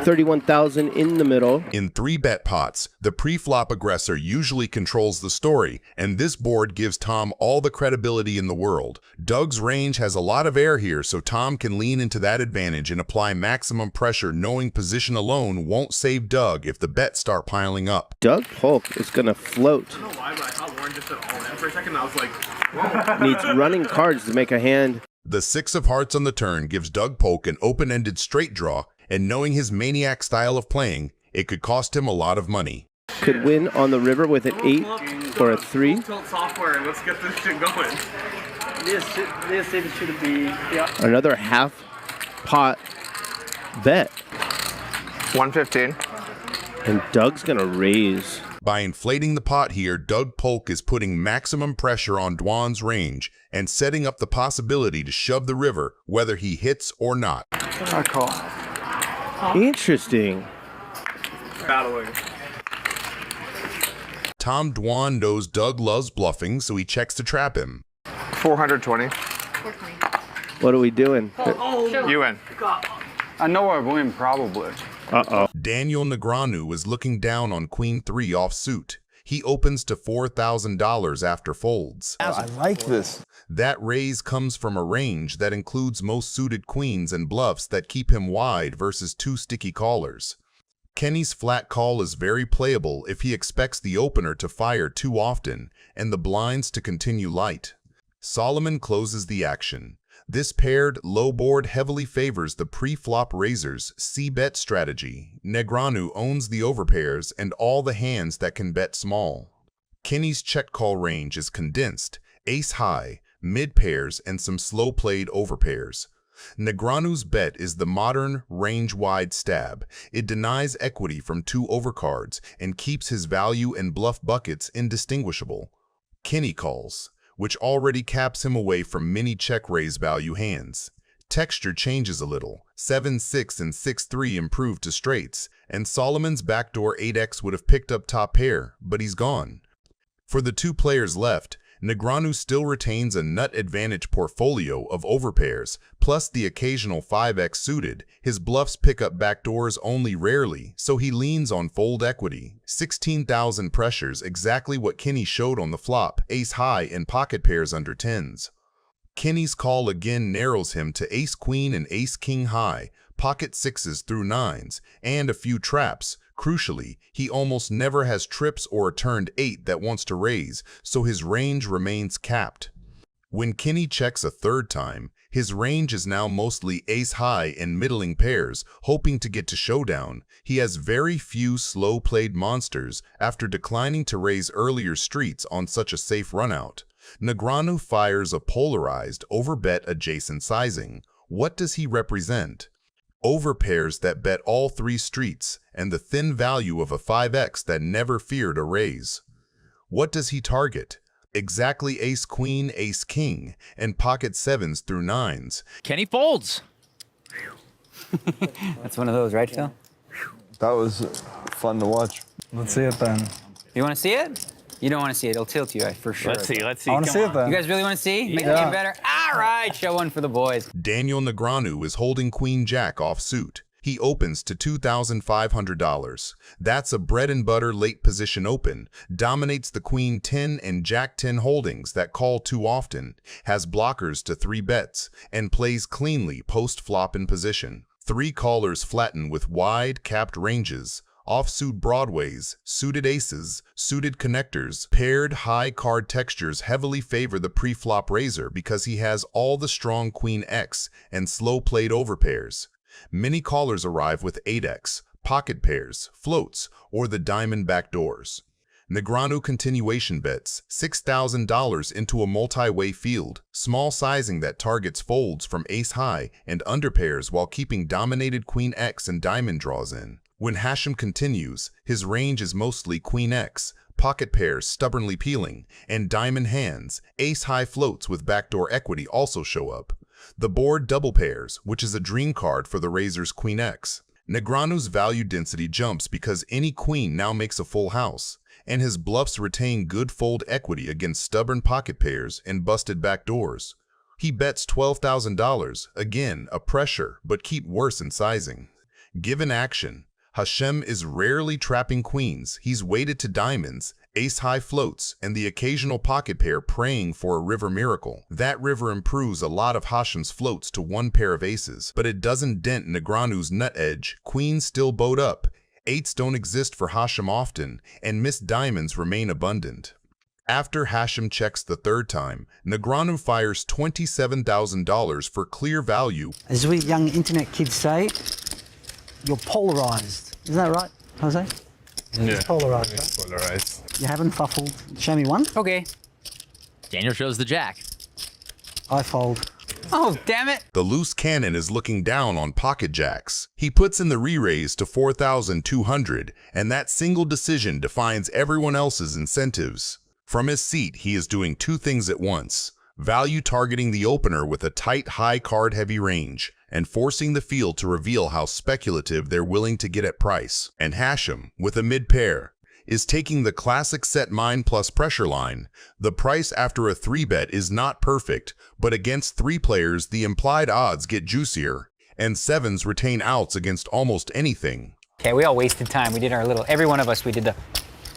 31,000 in the middle. In 3-bet pots, the pre-flop aggressor usually controls the story, and this board gives Tom all the credibility in the world. Doug's range has a lot of air here, so Tom can lean into that advantage and apply maximum pressure, knowing position alone won't save Doug if the bets start piling up. Doug Polk is going to float. I don't know why, but I thought Warren just said all in for a second. I was like, whoa. Needs running cards to make a hand. The 6 of hearts on the turn gives Doug Polk an open-ended straight draw, and knowing his maniac style of playing, it could cost him a lot of money. Could win on the river with an 8 or a 3. Tilt software and let's get this shit going. This should be, yeah. Another half pot bet. 115. And Doug's going to raise. By inflating the pot here, Doug Polk is putting maximum pressure on Dwan's range and setting up the possibility to shove the river whether he hits or not. I call. Interesting. Battling. Tom Dwan knows Doug loves bluffing, so he checks to trap him. 420. What are we doing? You win. I know I win, probably. Uh-oh. Daniel Negreanu is looking down on Queen 3 offsuit. He opens to $4,000 after folds. I like this. That raise comes from a range that includes most suited queens and bluffs that keep him wide versus 2 sticky callers. Kenny's flat call is very playable if he expects the opener to fire too often and the blinds to continue light. Solomon closes the action. This paired low board heavily favors the pre-flop raisers C-bet strategy. Negreanu owns the overpairs and all the hands that can bet small. Kenny's check call range is condensed, ace high, mid pairs, and some slow-played overpairs. Negreanu's bet is the modern range-wide stab. It denies equity from 2 overcards and keeps his value and bluff buckets indistinguishable. Kenny calls, which already caps him away from many check-raise value hands. Texture changes a little. 7-6 and 6-3 improve to straights, and Solomon's backdoor 8x would have picked up top pair, but he's gone. For the 2 players left, Negreanu still retains a nut advantage portfolio of overpairs, plus the occasional 5x suited. His bluffs pick up backdoors only rarely, so he leans on fold equity. 16,000 pressures, exactly what Kenny showed on the flop, ace high and pocket pairs under 10s. Kenny's call again narrows him to ace queen and ace king high, pocket 6s through 9s, and a few traps. Crucially, he almost never has trips or a turned 8 that wants to raise, so his range remains capped. When Kenny checks a third time, his range is now mostly ace-high and middling pairs, hoping to get to showdown. He has very few slow-played monsters after declining to raise earlier streets on such a safe runout. Negreanu fires a polarized, overbet adjacent sizing. What does he represent? Overpairs that bet all 3 streets, and the thin value of a 5x that never feared a raise. What does he target? Exactly ace-queen, ace-king, and pocket 7s through 9s. Kenny folds. That's one of those, right, Phil? That was fun to watch. Let's see it then. You want to see it? You don't want to see it. It'll tilt you, for sure. Let's see. I want to see it then. You guys really want to see? Make the game better? All right, show one for the boys. Daniel Negreanu is holding Queen-Jack offsuit. He opens to $2,500. That's a bread-and-butter late position open, dominates the Queen 10 and Jack 10 holdings that call too often, has blockers to 3 bets, and plays cleanly post-flop in position. 3 callers flatten with wide, capped ranges. Offsuit broadways, suited aces, suited connectors, paired high card textures heavily favor the pre-flop raiser because he has all the strong Queen X and slow-played overpairs. Many callers arrive with 8x, pocket pairs, floats, or the diamond backdoors. Negreanu continuation bets $6,000 into a multi-way field, small sizing that targets folds from ace-high and underpairs while keeping dominated Queen X and diamond draws in. When Hashem continues, his range is mostly Queen X, pocket pairs stubbornly peeling, and diamond hands. Ace-high floats with backdoor equity also show up. The board double pairs, which is a dream card for the raiser's Queen X. Negreanu's value density jumps because any queen now makes a full house, and his bluffs retain good fold equity against stubborn pocket pairs and busted backdoors. He bets $12,000, again a pressure, but keep worse in sizing. Given action, Hashem is rarely trapping queens. He's weighted to diamonds, ace-high floats, and the occasional pocket pair praying for a river miracle. That river improves a lot of Hashem's floats to one pair of aces, but it doesn't dent Negreanu's nut edge. Queens still bowed up, eights don't exist for Hashem often, and missed diamonds remain abundant. After Hashem checks the third time, Negreanu fires $27,000 for clear value. As we young internet kids say, you're polarized. Isn't that right, Jose? Yeah. It's polarized. It's polarized. You haven't fuffled. Show me one. Okay. Daniel shows the jack. I fold. Oh, damn it. The loose cannon is looking down on pocket jacks. He puts in the re-raise to 4,200, and that single decision defines everyone else's incentives. From his seat, he is doing two things at once: value targeting the opener with a tight, high card-heavy range, and forcing the field to reveal how speculative they're willing to get at price. And Hashem, with a mid-pair, is taking the classic set mine plus pressure line. The price after a 3-bet is not perfect, but against 3 players, the implied odds get juicier, and 7s retain outs against almost anything. Okay, we all wasted time. We did our little, every one of us, we did the,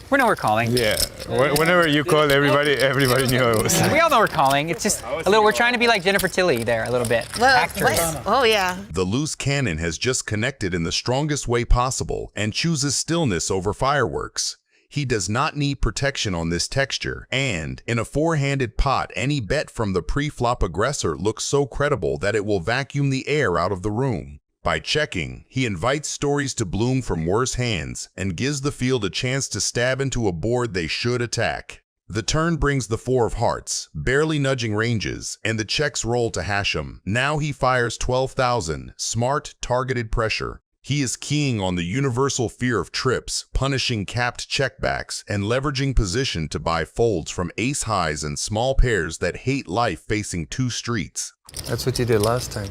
we know we're calling. Yeah, whenever you call, everybody knew it was. We all know we're calling. It's just a little, we're trying to be like Jennifer Tilly there a little bit. Actress. Oh, yeah. The loose cannon has just connected in the strongest way possible and chooses stillness over fireworks. He does not need protection on this texture, and in a 4-handed pot, any bet from the pre-flop aggressor looks so credible that it will vacuum the air out of the room. By checking, he invites stories to bloom from worse hands and gives the field a chance to stab into a board they should attack. The turn brings the 4 of hearts, barely nudging ranges, and the checks roll to Hashem. Now he fires 12,000, smart, targeted pressure. He is keying on the universal fear of trips, punishing capped checkbacks, and leveraging position to buy folds from ace highs and small pairs that hate life facing 2 streets. That's what you did last time.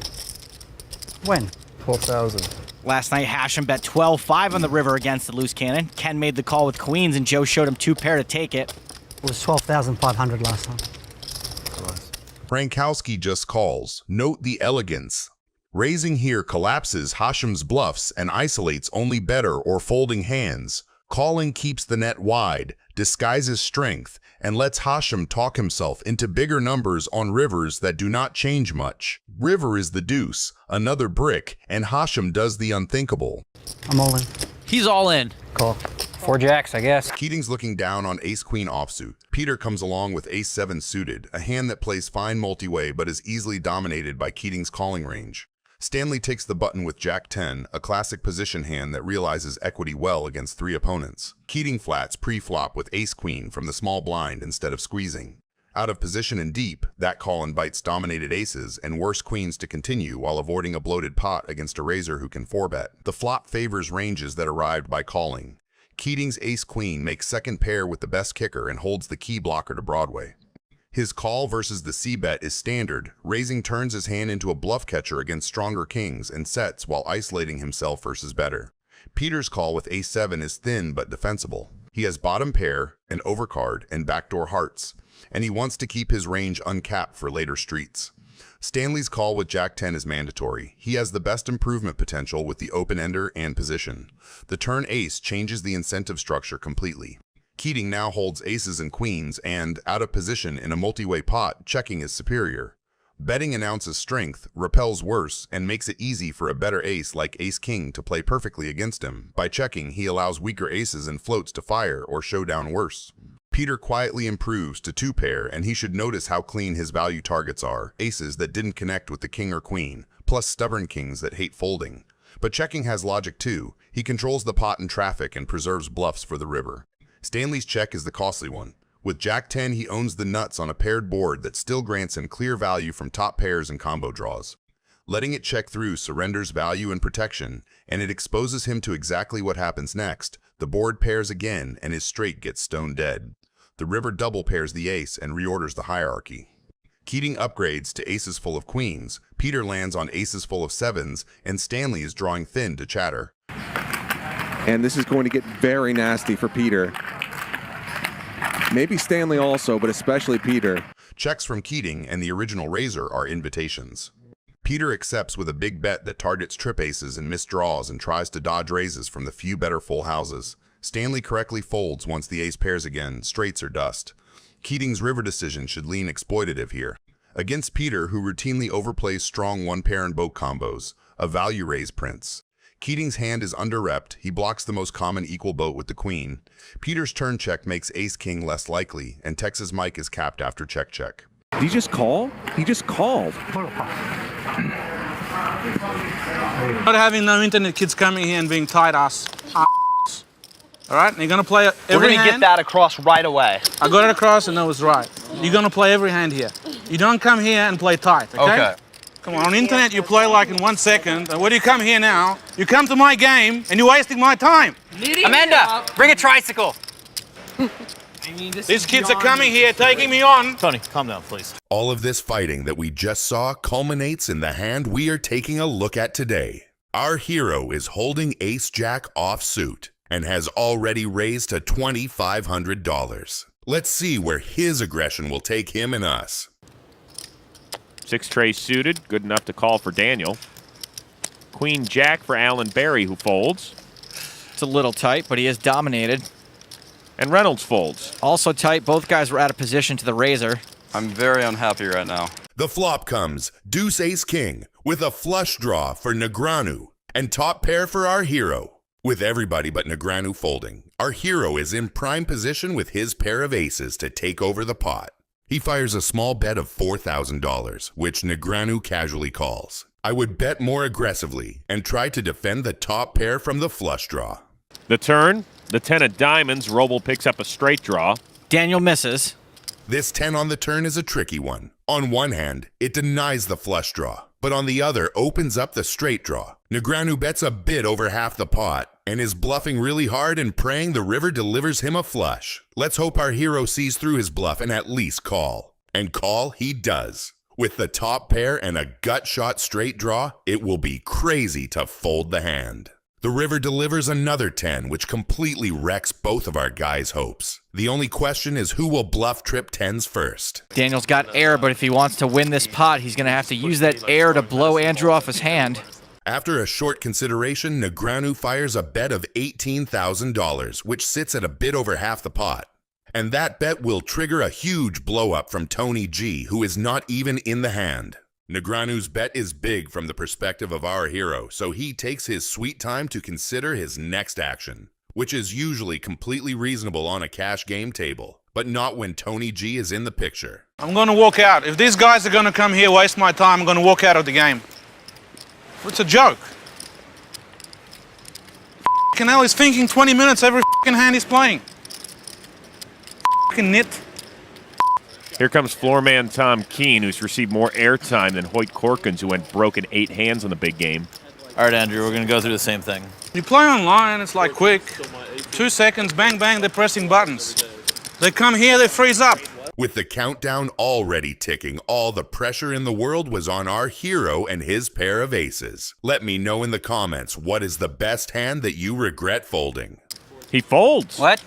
When? 12,000. Last night, Hashem bet 12-5 on the river against the loose cannon. Ken made the call with queens, and Joe showed him 2 pair to take it. It was 12,500 last time. Frankowski just calls. Note the elegance. Raising here collapses Hashem's bluffs and isolates only better or folding hands. Calling keeps the net wide, disguises strength, and lets Hashem talk himself into bigger numbers on rivers that do not change much. River is the deuce, another brick, and Hashem does the unthinkable. I'm all in. He's all in. Call. 4 jacks, I guess. Keating's looking down on ace-queen offsuit. Peter comes along with ace-7 suited, a hand that plays fine multi-way but is easily dominated by Keating's calling range. Stanley takes the button with Jack-10, a classic position hand that realizes equity well against 3 opponents. Keating flats pre-flop with ace-queen from the small blind instead of squeezing. Out of position and deep, that call invites dominated aces and worse queens to continue while avoiding a bloated pot against a raiser who can 4-bet. The flop favors ranges that arrived by calling. Keating's ace-queen makes second pair with the best kicker and holds the key blocker to Broadway. His call versus the c-bet is standard. Raising turns his hand into a bluff catcher against stronger kings and sets while isolating himself versus better. Peter's call with ace-7 is thin but defensible. He has bottom pair, an overcard, and backdoor hearts, and he wants to keep his range uncapped for later streets. Stanley's call with Jack-10 is mandatory. He has the best improvement potential with the open-ender and position. The turn ace changes the incentive structure completely. Keating now holds aces and queens, and, out of position in a multi-way pot, checking is superior. Betting announces strength, repels worse, and makes it easy for a better ace like ace-king to play perfectly against him. By checking, he allows weaker aces and floats to fire or show down worse. Peter quietly improves to 2-pair, and he should notice how clean his value targets are, aces that didn't connect with the king or queen, plus stubborn kings that hate folding. But checking has logic too. He controls the pot and traffic and preserves bluffs for the river. Stanley's check is the costly one. With Jack-10, he owns the nuts on a paired board that still grants him clear value from top pairs and combo draws. Letting it check through surrenders value and protection, and it exposes him to exactly what happens next. The board pairs again, and his straight gets stone dead. The river double pairs the ace and reorders the hierarchy. Keating upgrades to aces full of queens, Peter lands on aces full of 7s, and Stanley is drawing thin to chatter. And this is going to get very nasty for Peter. Maybe Stanley also, but especially Peter. Checks from Keating and the original raiser are invitations. Peter accepts with a big bet that targets trip aces and missed draws and tries to dodge raises from the few better full houses. Stanley correctly folds once the ace pairs again, straights or dust. Keating's river decision should lean exploitative here. Against Peter, who routinely overplays strong one-pair and boat combos, a value raise prince. Keating's hand is under-repped, he blocks the most common equal boat with the queen. Peter's turn check makes ace-king less likely, and Texas Mike is capped after check-check. Did he just call? He just called. Not having no internet kids coming here and being tight ass. All right, and you're gonna play every We're gonna hand. get that across right away. I got it across and that was right. You're gonna play every hand here. You don't come here and play tight, okay? Okay. Come on internet you play like in 1 second. And when you come here now, you come to my game and you're wasting my time. Amanda, bring a tricycle. These kids are coming here, taking me on. Tony, calm down, please. All of this fighting that we just saw culminates in the hand we are taking a look at today. Our hero is holding ace-jack offsuit and has already raised to $2,500. Let's see where his aggression will take him and us. 6 tray suited, good enough to call for Daniel. Queen Jack for Alan Barry, who folds. It's a little tight, but he is dominated. And Reynolds folds. Also tight, both guys were out of position to the razor. I'm very unhappy right now. The flop comes deuce ace king with a flush draw for Negreanu and top pair for our hero. With everybody but Negreanu folding, our hero is in prime position with his pair of aces to take over the pot. He fires a small bet of $4,000, which Negreanu casually calls. I would bet more aggressively and try to defend the top pair from the flush draw. The turn, the 10 of diamonds, Roble picks up a straight draw. Daniel misses. This 10 on the turn is a tricky one. On one hand, it denies the flush draw, but on the other opens up the straight draw. Negreanu bets a bit over half the pot and is bluffing really hard and praying the river delivers him a flush. Let's hope our hero sees through his bluff and at least call. And call he does. With the top pair and a gut shot straight draw, it will be crazy to fold the hand. The river delivers another 10, which completely wrecks both of our guys' hopes. The only question is who will bluff trip 10s first. Daniel's got air, but if he wants to win this pot, he's going to have to use that air to blow Andrew off his hand. After a short consideration, Negreanu fires a bet of $18,000, which sits at a bit over half the pot. And that bet will trigger a huge blow-up from Tony G, who is not even in the hand. Negreanu's bet is big from the perspective of our hero, so he takes his sweet time to consider his next action, which is usually completely reasonable on a cash game table, but not when Tony G is in the picture. I'm gonna walk out. If these guys are gonna come here, waste my time, I'm gonna walk out of the game. It's a joke. Canal is thinking 20 minutes every hand he's playing. Nit. Here comes floorman Tom Keene, who's received more airtime than Hoyt Corkins, who went broke in 8 hands in the big game. All right, Andrew, we're going to go through the same thing. You play online, it's like quick. 2 seconds, bang, bang, they're pressing buttons. They come here, they freeze up. With the countdown already ticking, all the pressure in the world was on our hero and his pair of aces. Let me know in the comments what is the best hand that you regret folding. He folds. What?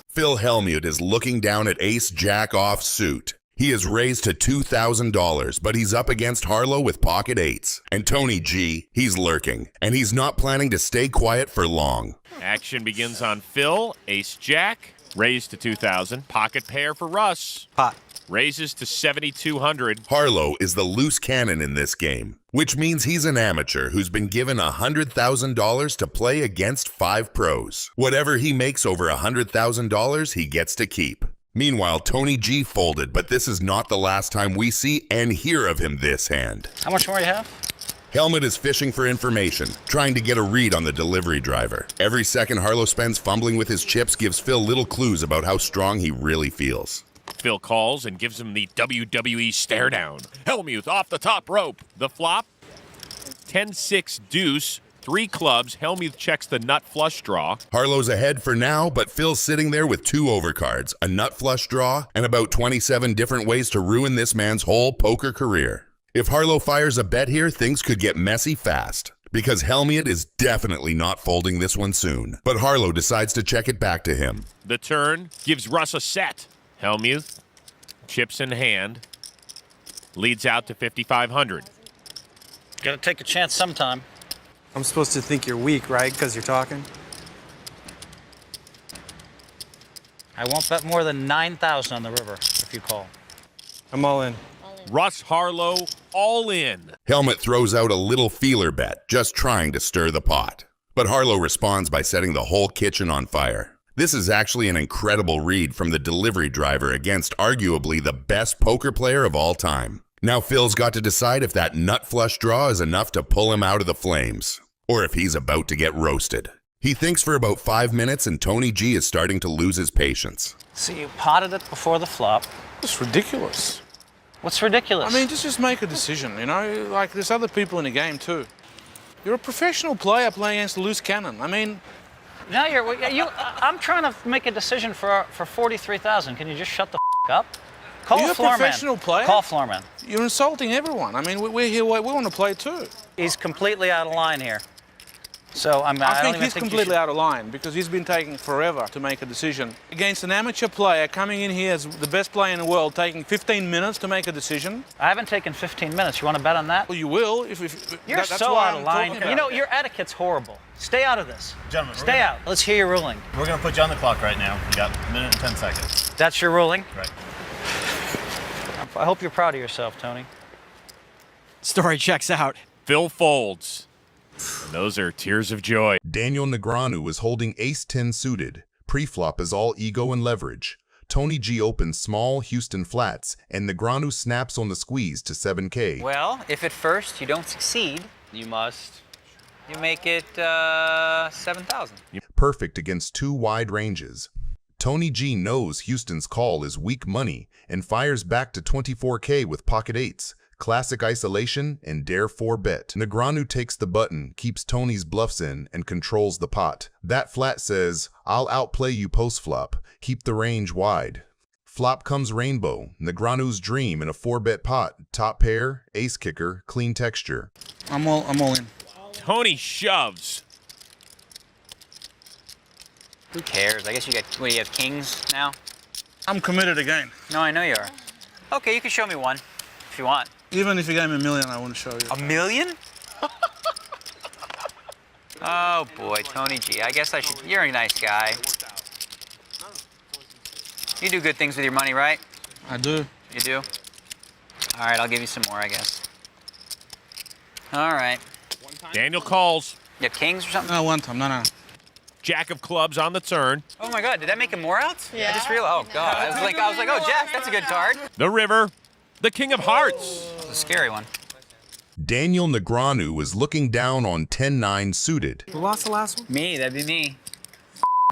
Phil Hellmuth is looking down at ace-jack offsuit. He is raised to $2,000, but he's up against Harlow with pocket eights. And Tony G, he's lurking, and he's not planning to stay quiet for long. Action begins on Phil. Ace-jack, raised to 2,000. Pocket pair for Russ. Pot. Raises to 7,200. Harlow is the loose cannon in this game, which means he's an amateur who's been given $100,000 to play against 5 pros. Whatever he makes over $100,000, he gets to keep. Meanwhile, Tony G folded, but this is not the last time we see and hear of him this hand. How much more do you have? Helmut is fishing for information, trying to get a read on the delivery driver. Every second Harlow spends fumbling with his chips gives Phil little clues about how strong he really feels. Phil calls and gives him the WWE stare down. Hellmuth off the top rope. The flop, 10-6 deuce, 3 clubs. Hellmuth checks the nut flush draw. Harlow's ahead for now, but Phil's sitting there with 2 overcards, a nut flush draw, and about 27 different ways to ruin this man's whole poker career. If Harlow fires a bet here, things could get messy fast, because Hellmuth is definitely not folding this one soon. But Harlow decides to check it back to him. The turn gives Russ a set. Hellmuth, chips in hand, leads out to 5,500. Gotta take a chance sometime. I'm supposed to think you're weak, right? Because you're talking? I won't bet more than 9,000 on the river if you call. I'm all in. Russ Harlow, all in. Helmut throws out a little feeler bet, just trying to stir the pot. But Harlow responds by setting the whole kitchen on fire. This is actually an incredible read from the delivery driver against arguably the best poker player of all time. Now Phil's got to decide if that nut flush draw is enough to pull him out of the flames, or if he's about to get roasted. He thinks for about 5 minutes and Tony G is starting to lose his patience. So you potted it before the flop. It's ridiculous. What's ridiculous? I mean, just make a decision, you know? Like, there's other people in the game, too. You're a professional player playing against a loose cannon. I mean... Now I'm trying to make a decision for 43,000. Can you just shut the up? Call You're a floorman. professional player? Call floorman. You're insulting everyone. I mean, we're here, we want to play, too. He's completely out of line here. So I think he's completely out of line because he's been taking forever to make a decision. Against an amateur player coming in here as the best player in the world, taking 15 minutes to make a decision. I haven't taken 15 minutes. You want to bet on that? Well, you will. You're that's so why out of I'm line. talking about You know, it. your etiquette's horrible. Stay out of this. Gentlemen, Stay out. Let's hear your ruling. We're going to put you on the clock right now. You got a minute and 10 seconds. That's your ruling? Right. I hope you're proud of yourself, Tony. Story checks out. Phil folds. And those are tears of joy. Daniel Negreanu is holding ace-10 suited. Pre-flop is all ego and leverage. Tony G opens small Houston flats, and Negreanu snaps on the squeeze to 7K. Well, if at first you don't succeed, you make it 7,000. Perfect against two wide ranges. Tony G knows Houston's call is weak money and fires back to 24K with pocket eights. Classic isolation and dare 4-bet. Negreanu takes the button, keeps Tony's bluffs in, and controls the pot. That flat says, I'll outplay you post-flop. Keep the range wide. Flop comes rainbow, Negreanu's dream in a 4-bet pot. Top pair, ace kicker, clean texture. I'm all in. Tony shoves. Who cares? I guess you have kings now? I'm committed again. No, I know you are. Okay, you can show me one if you want. Even if you gave me $1 million, I wouldn't show you. $1 million? Oh boy, Tony G. I guess I should. You're a nice guy. You do good things with your money, right? I do. You do? All right, I'll give you some more, I guess. All right. Daniel calls. You have kings or something? No, one time. No. Jack of clubs on the turn. Oh my God, did that make him more outs? Yeah. I just realized. Oh God, I was like, oh Jack, that's a good card. The river. The king of hearts. It's a scary one. Daniel Negreanu is looking down on 10-9 suited. Who lost the last one? Me, that'd be me.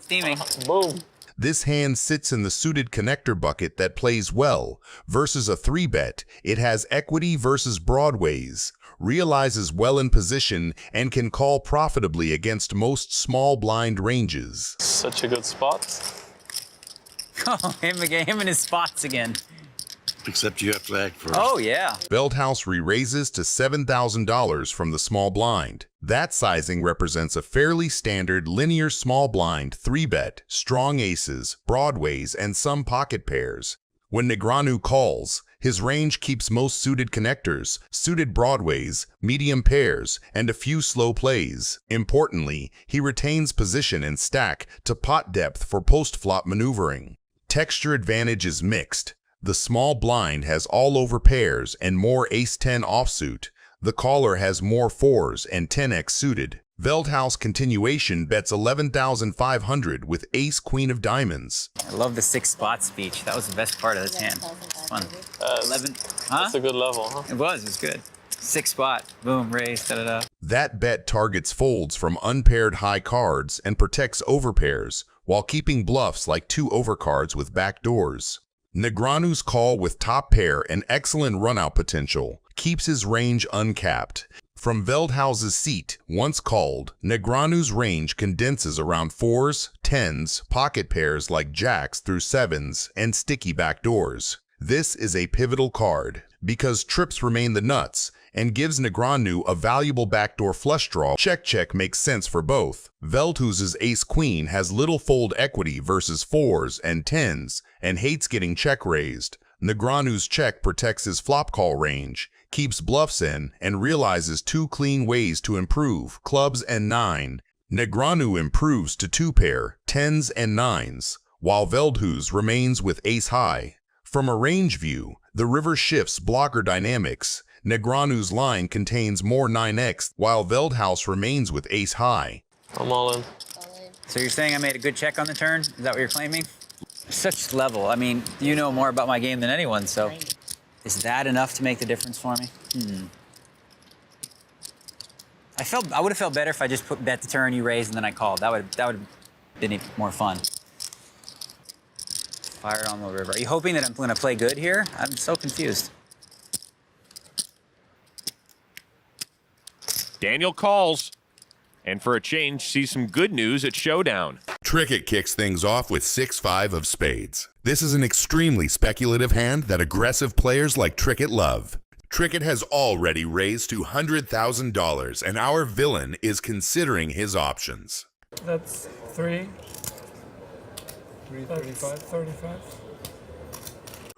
Steaming. Boom. This hand sits in the suited connector bucket that plays well. Versus a 3-bet, it has equity versus broadways, realizes well in position, and can call profitably against most small blind ranges. Such a good spot. Oh, him and his spots again. Except you have to act first. Oh, yeah. Veldhouse re-raises to $7,000 from the small blind. That sizing represents a fairly standard linear small blind 3-bet, strong aces, broadways, and some pocket pairs. When Negreanu calls, his range keeps most suited connectors, suited broadways, medium pairs, and a few slow plays. Importantly, he retains position and stack to pot depth for post-flop maneuvering. Texture advantage is mixed. The small blind has all over pairs and more ace-10 offsuit. The caller has more 4s and 10x suited. Veldhouse continuation bets 11,500 with ace-queen of diamonds. I love the 6-spot speech. That was the best part of this hand. It's fun. 11. Huh? That's a good level, huh? It was good. 6-spot. Boom, raise, da-da-da. That bet targets folds from unpaired high cards and protects overpairs, while keeping bluffs like 2 overcards with backdoors. Negreanu's call with top pair and excellent runout potential keeps his range uncapped. From Veldhouse's seat, once called, Negreanu's range condenses around 4s, 10s, pocket pairs like jacks through 7s, and sticky backdoors. This is a pivotal card because trips remain the nuts and gives Negreanu a valuable backdoor flush draw. Check makes sense for both. Veldhouse's ace-queen has little fold equity versus 4s and 10s and hates getting check raised. Negreanu's check protects his flop call range, keeps bluffs in, and realizes 2 clean ways to improve, clubs and 9. Negreanu improves to 2 pair, 10s and 9s, while Veldhuis remains with ace high. From a range view, the river shifts blocker dynamics. Negreanu's line contains more 9x, while Veldhuis remains with ace high. I'm all in. So you're saying I made a good check on the turn? Is that what you're claiming? Such level. I mean, you know more about my game than anyone, so is that enough to make the difference for me? I would have felt better if I just bet the turn, you raised, and then I called. That would have been more fun. Fire it on the river. Are you hoping that I'm going to play good here? I'm so confused. Daniel calls, and for a change, sees some good news at Showdown. Trickett kicks things off with 6-5 of spades. This is an extremely speculative hand that aggressive players like Trickett love. Trickett has already raised $200,000, and our villain is considering his options. That's 3. 335, 35.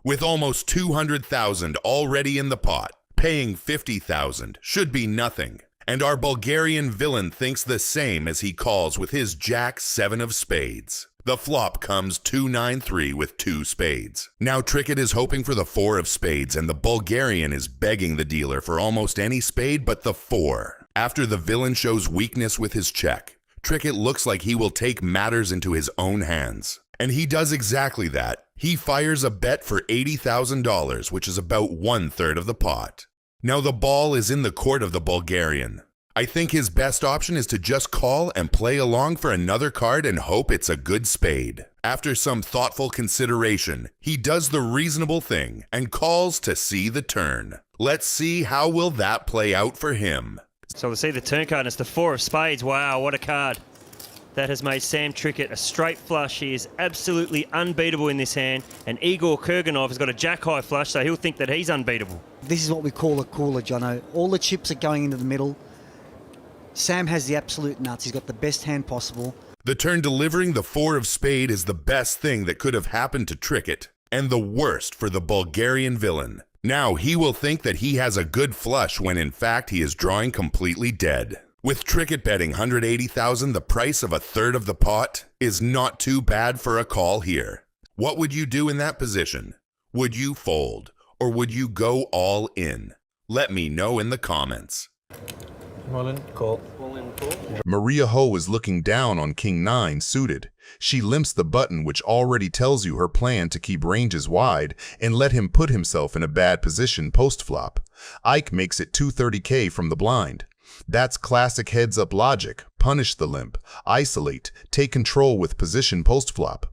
With almost $200,000 already in the pot, paying $50,000 should be nothing. And our Bulgarian villain thinks the same as he calls with his Jack 7 of spades. The flop comes 2-9-3 with 2 spades. Now Trickett is hoping for the 4 of spades, and the Bulgarian is begging the dealer for almost any spade but the 4. After the villain shows weakness with his check, Trickett looks like he will take matters into his own hands. And he does exactly that. He fires a bet for $80,000, which is about 1/3 of the pot. Now the ball is in the court of the Bulgarian. I think his best option is to just call and play along for another card and hope it's a good spade. After some thoughtful consideration, he does the reasonable thing and calls to see the turn. Let's see how will that play out for him. So we see the turn card and it's the 4 of spades. Wow, what a card. That has made Sam Trickett a straight flush. He is absolutely unbeatable in this hand. And Igor Kurganov has got a jack-high flush, so he'll think that he's unbeatable. This is what we call a cooler, Jono. All the chips are going into the middle. Sam has the absolute nuts. He's got the best hand possible. The turn delivering the 4 of spade is the best thing that could have happened to Trickett, and the worst for the Bulgarian villain. Now he will think that he has a good flush when in fact he is drawing completely dead. With Trickett betting $180,000, the price of 1/3 of the pot is not too bad for a call here. What would you do in that position? Would you fold, or would you go all in? Let me know in the comments. Mullen, call. Maria Ho is looking down on King 9 suited. She limps the button, which already tells you her plan to keep ranges wide and let him put himself in a bad position post-flop. Ike makes it 230K from the blind. That's classic heads-up logic. Punish the limp, isolate, take control with position post-flop.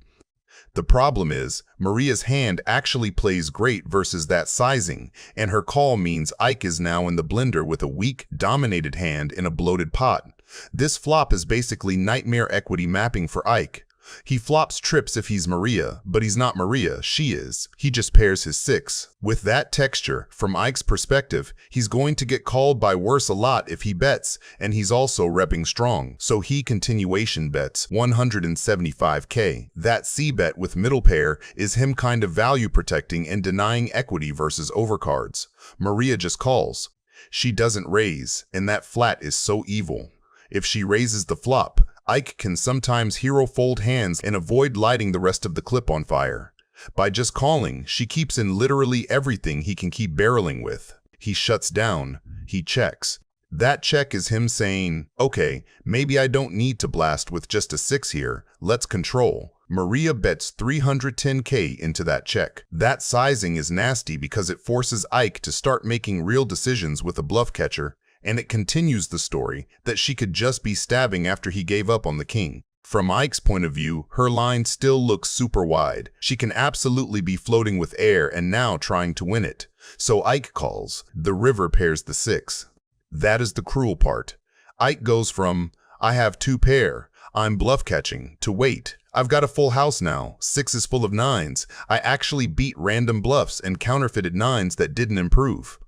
The problem is, Maria's hand actually plays great versus that sizing, and her call means Ike is now in the blender with a weak, dominated hand in a bloated pot. This flop is basically nightmare equity mapping for Ike. He flops trips if he's Maria, but he's not Maria, she is. He just pairs his 6. With that texture, from Ike's perspective, he's going to get called by worse a lot if he bets, and he's also repping strong, so he continuation bets 175K. That C-bet with middle pair is him kind of value protecting and denying equity versus overcards. Maria just calls. She doesn't raise, and that flat is so evil. If she raises the flop, Ike can sometimes hero fold hands and avoid lighting the rest of the clip on fire. By just calling, she keeps in literally everything he can keep barreling with. He shuts down. He checks. That check is him saying, okay, maybe I don't need to blast with just a 6 here. Let's control. Maria bets 310K into that check. That sizing is nasty because it forces Ike to start making real decisions with a bluff catcher, and it continues the story that she could just be stabbing after he gave up on the king. From Ike's point of view, her line still looks super wide. She can absolutely be floating with air and now trying to win it. So Ike calls. The river pairs the 6. That is the cruel part. Ike goes from, I have 2 pair, I'm bluff catching, to wait, I've got a full house now, 6 is full of 9s. I actually beat random bluffs and counterfeited 9s that didn't improve.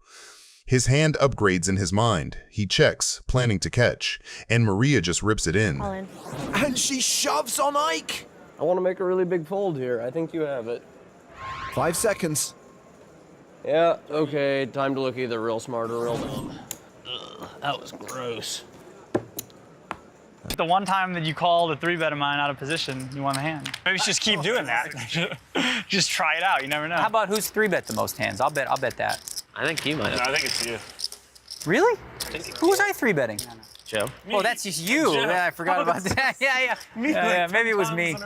His hand upgrades in his mind. He checks, planning to catch, and Maria just rips it in. And she shoves on Ike. I want to make a really big fold here. I think you have it. 5 seconds. Yeah, okay, time to look either real smart or real dumb. Ugh, that was gross. The one time that you called a 3-bet of mine out of position, you won the hand. Maybe you should just keep doing that. Just try it out. You never know. How about who's 3-bet the most hands? I'll bet that. I think you might have. No, I think it's you. Really? Who was I 3-betting? Joe. Oh, that's just you. Yeah, I forgot about that. Yeah. Maybe it was me.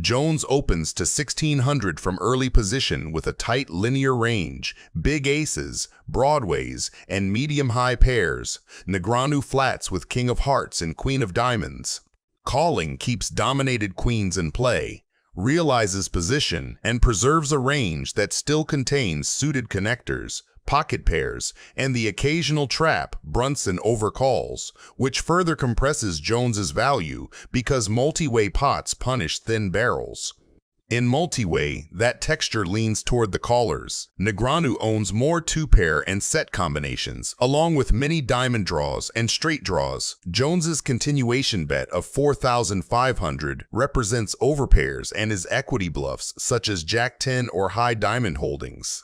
Jones opens to 1600 from early position with a tight linear range, big aces, broadways, and medium-high pairs. Negreanu flats with king of hearts and queen of diamonds. Calling keeps dominated queens in play, realizes position, and preserves a range that still contains suited connectors, pocket pairs, and the occasional trap Brunson overcalls, which further compresses Jones's value because multi-way pots punish thin barrels. In multi-way, that texture leans toward the callers. Negreanu owns more 2-pair and set combinations, along with many diamond draws and straight draws. Jones's continuation bet of 4,500 represents overpairs and his equity bluffs such as Jack-10 or high diamond holdings.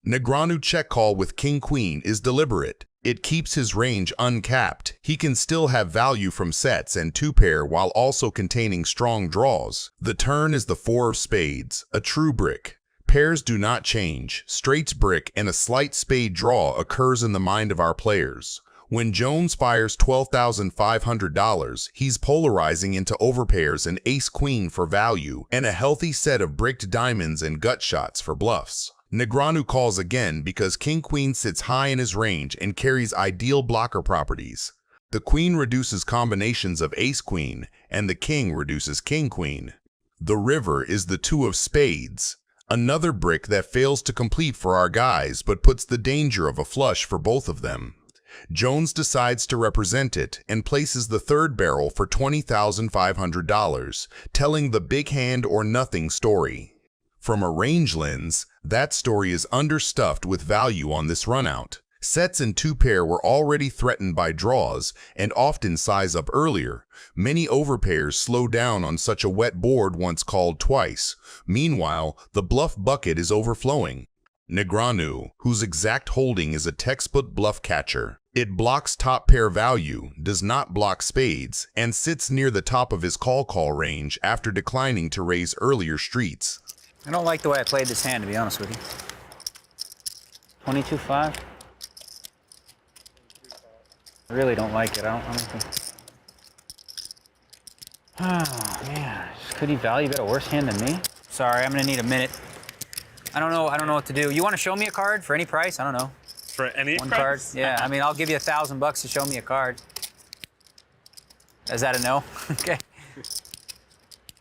Negreanu check call with king-queen is deliberate. It keeps his range uncapped. He can still have value from sets and 2-pair while also containing strong draws. The turn is the 4 of spades, a true brick. Pairs do not change. Straights brick and a slight spade draw occurs in the mind of our players. When Jones fires $12,500, he's polarizing into overpairs and ace-queen for value and a healthy set of bricked diamonds and gut shots for bluffs. Negreanu calls again because king-queen sits high in his range and carries ideal blocker properties. The queen reduces combinations of ace-queen, and the king reduces king-queen. The river is the 2 of spades, another brick that fails to complete for our guys but puts the danger of a flush for both of them. Jones decides to represent it and places the 3rd barrel for $20,500, telling the big hand or nothing story. From a range lens, that story is understuffed with value on this runout. Sets and 2-pair were already threatened by draws and often size up earlier. Many overpairs slow down on such a wet board once called twice. Meanwhile, the bluff bucket is overflowing. Negreanu, whose exact holding is a textbook bluff catcher. It blocks top pair value, does not block spades, and sits near the top of his call range after declining to raise earlier streets. I don't like the way I played this hand, to be honest with you. 22-5? I really don't like it. I don't think. Oh, man. Could he value bet a worse hand than me? Sorry, I'm going to need a minute. I don't know what to do. You want to show me a card for any price? I don't know. For any One price? card? Yeah, I mean, I'll give you $1,000 to show me a card. Is that a no? Okay.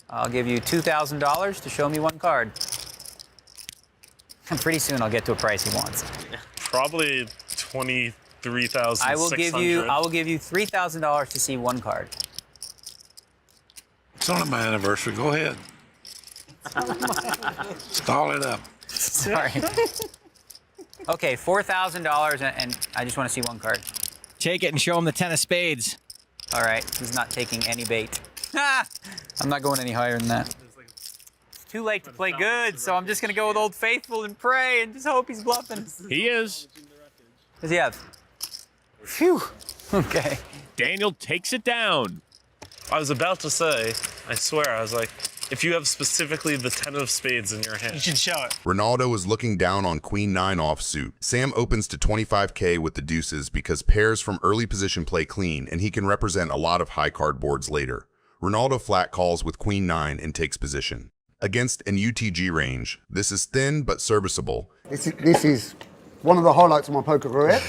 I'll give you $2,000 to show me one card. And pretty soon I'll get to a price he wants. Probably 23,600. I will give you $3,000 to see one card. It's only my anniversary. Go ahead. Stall it up. Sorry. Okay, $4,000 and I just want to see one card. Take it and show him the 10 of spades. All right, he's not taking any bait. I'm not going any higher than that. It's too late to play good, so I'm just going to go with Old Faithful and pray and just hope he's bluffing. He is. Does he have? Phew. Okay. Daniel takes it down. I was about to say, I swear, I was like, if you have specifically the 10 of spades in your hand, You should show it. Ronaldo is looking down on Queen 9 offsuit. Sam opens to 25K with the deuces because pairs from early position play clean and he can represent a lot of high card boards later. Ronaldo flat calls with Queen 9 and takes position. Against an UTG range, this is thin but serviceable. This is one of the highlights of my poker career.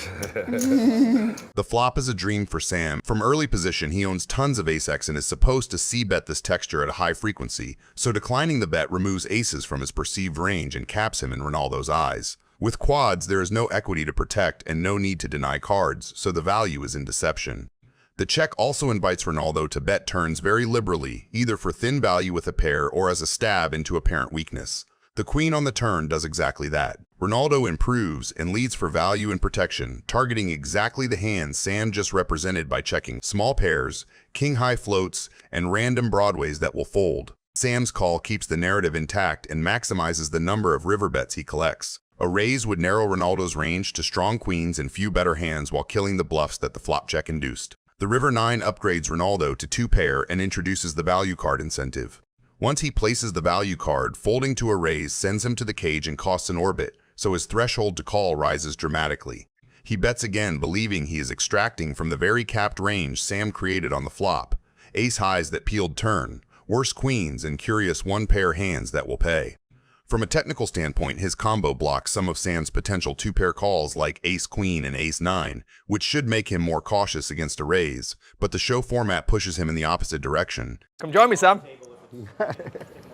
The flop is a dream for Sam. From early position, he owns tons of ace-x and is supposed to c-bet this texture at a high frequency, so declining the bet removes aces from his perceived range and caps him in Ronaldo's eyes. With quads, there is no equity to protect and no need to deny cards, so the value is in deception. The check also invites Ronaldo to bet turns very liberally, either for thin value with a pair or as a stab into apparent weakness. The queen on the turn does exactly that. Ronaldo improves and leads for value and protection, targeting exactly the hands Sam just represented by checking small pairs, king-high floats, and random broadways that will fold. Sam's call keeps the narrative intact and maximizes the number of river bets he collects. A raise would narrow Ronaldo's range to strong queens and few better hands while killing the bluffs that the flop check induced. The River 9 upgrades Ronaldo to 2-pair and introduces the value card incentive. Once he places the value card, folding to a raise sends him to the cage and costs an orbit, so his threshold to call rises dramatically. He bets again, believing he is extracting from the very capped range Sam created on the flop. Ace highs that peeled turn, worse queens, and curious 1-pair hands that will pay. From a technical standpoint, his combo blocks some of Sam's potential 2-pair calls like Ace-Queen and Ace-9, which should make him more cautious against a raise, but the show format pushes him in the opposite direction. Come join me, Sam.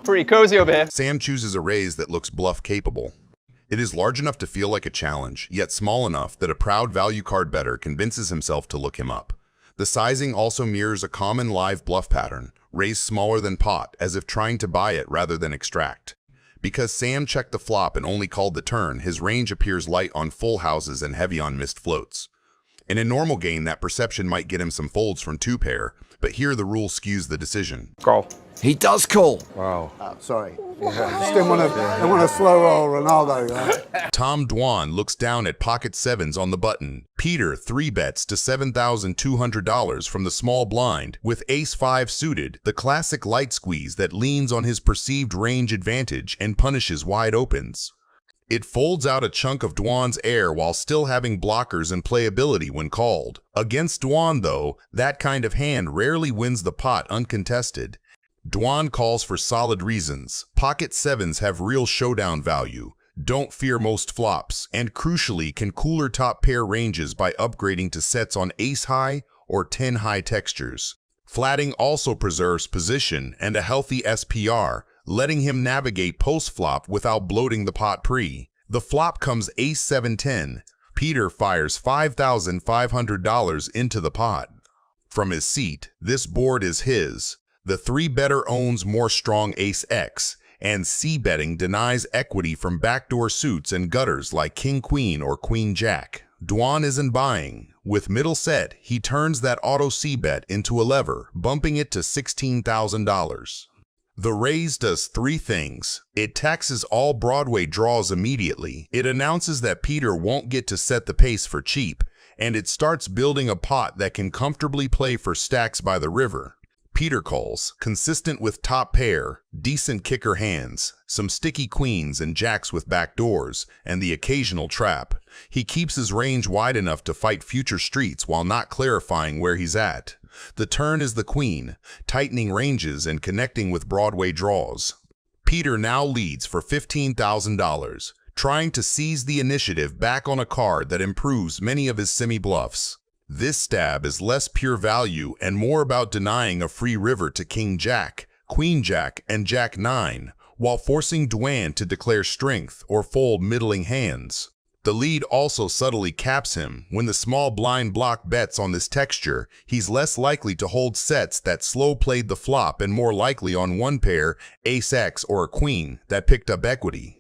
Pretty cozy over here. Sam chooses a raise that looks bluff-capable. It is large enough to feel like a challenge, yet small enough that a proud value card bettor convinces himself to look him up. The sizing also mirrors a common live bluff pattern, raise smaller than pot, as if trying to buy it rather than extract. Because Sam checked the flop and only called the turn, his range appears light on full houses and heavy on missed floats. In a normal game, that perception might get him some folds from 2-pair, but here the rule skews the decision. Call. He does call. Wow. Sorry. Just didn't want to slow roll Ronaldo. Right? Tom Dwan looks down at pocket sevens on the button. Peter 3-bets to $7,200 from the small blind with Ace-5 suited, the classic light squeeze that leans on his perceived range advantage and punishes wide opens. It folds out a chunk of Dwan's air while still having blockers and playability when called. Against Dwan, though, that kind of hand rarely wins the pot uncontested. Dwan calls for solid reasons. Pocket sevens have real showdown value, don't fear most flops, and crucially can cooler top pair ranges by upgrading to sets on ace-high or 10-high textures. Flatting also preserves position and a healthy SPR, letting him navigate post-flop without bloating the pot pre. The flop comes ace-7-10. Peter fires $5,500 into the pot. From his seat, this board is his. The 3-bettor owns more strong ace-X, and C-betting denies equity from backdoor suits and gutters like king-queen or queen-jack. Dwan isn't buying. With middle set, he turns that auto C-bet into a lever, bumping it to $16,000. The raise does 3 things. It taxes all Broadway draws immediately. It announces that Peter won't get to set the pace for cheap, and it starts building a pot that can comfortably play for stacks by the river. Peter calls, consistent with top pair, decent kicker hands, some sticky queens and jacks with back doors, and the occasional trap. He keeps his range wide enough to fight future streets while not clarifying where he's at. The turn is the queen, tightening ranges and connecting with Broadway draws. Peter now leads for $15,000, trying to seize the initiative back on a card that improves many of his semi-bluffs. This stab is less pure value and more about denying a free river to King-Jack, Queen-Jack, and Jack-9, while forcing Dwan to declare strength or fold middling hands. The lead also subtly caps him. When the small blind block bets on this texture, he's less likely to hold sets that slow-played the flop and more likely on 1-pair, ace-X, or a queen that picked up equity.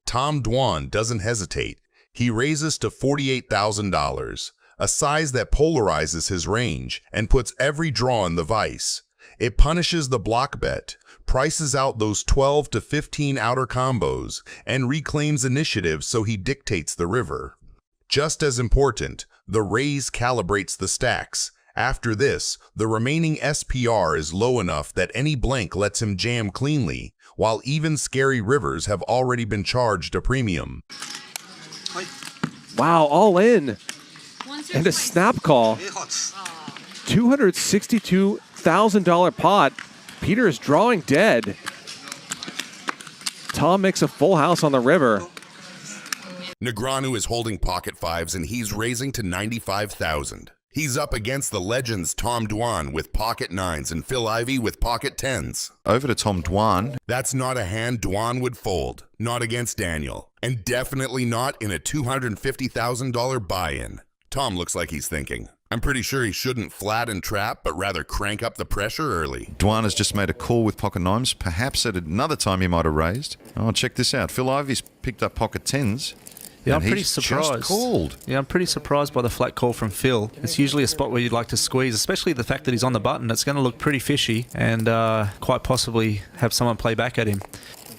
Tom Dwan doesn't hesitate. He raises to $48,000. A size that polarizes his range and puts every draw in the vice. It punishes the block bet, prices out those 12 to 15 outer combos, and reclaims initiative so he dictates the river. Just as important, the raise calibrates the stacks. After this, the remaining SPR is low enough that any blank lets him jam cleanly, while even scary rivers have already been charged a premium. Wow, all in. And a snap call. $262,000 pot. Peter is drawing dead. Tom makes a full house on the river. Negreanu is holding pocket fives and he's raising to $95,000. He's up against the legends Tom Dwan with pocket nines and Phil Ivey with pocket tens. Over to Tom Dwan. That's not a hand Dwan would fold, not against Daniel, and definitely not in a $250,000 buy-in. Tom looks like he's thinking, I'm pretty sure he shouldn't flat and trap, but rather crank up the pressure early. Dwan has just made a call with pocket nines. Perhaps at another time he might have raised. Oh, check this out. Phil Ivey's picked up pocket tens. Yeah, and I'm pretty he's surprised. Just called. Yeah, I'm pretty surprised by the flat call from Phil. It's usually a spot where you'd like to squeeze, especially the fact that he's on the button. It's going to look pretty fishy and quite possibly have someone play back at him.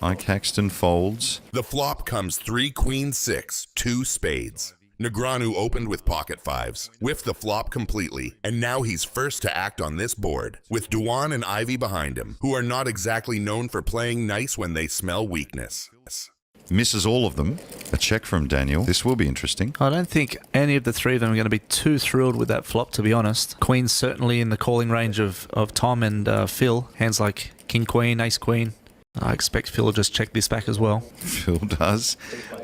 Ike Haxton folds. The flop comes 3 queen 6, 2 spades. Negreanu opened with pocket fives, whiffed the flop completely, and now he's first to act on this board, with Dwan and Ivy behind him, who are not exactly known for playing nice when they smell weakness. Misses all of them. A check from Daniel. This will be interesting. I don't think any of the three of them are going to be too thrilled with that flop, to be honest. Queen's certainly in the calling range of Tom and Phil. Hands like King Queen, Ace Queen. I expect Phil will just check this back as well. Phil does.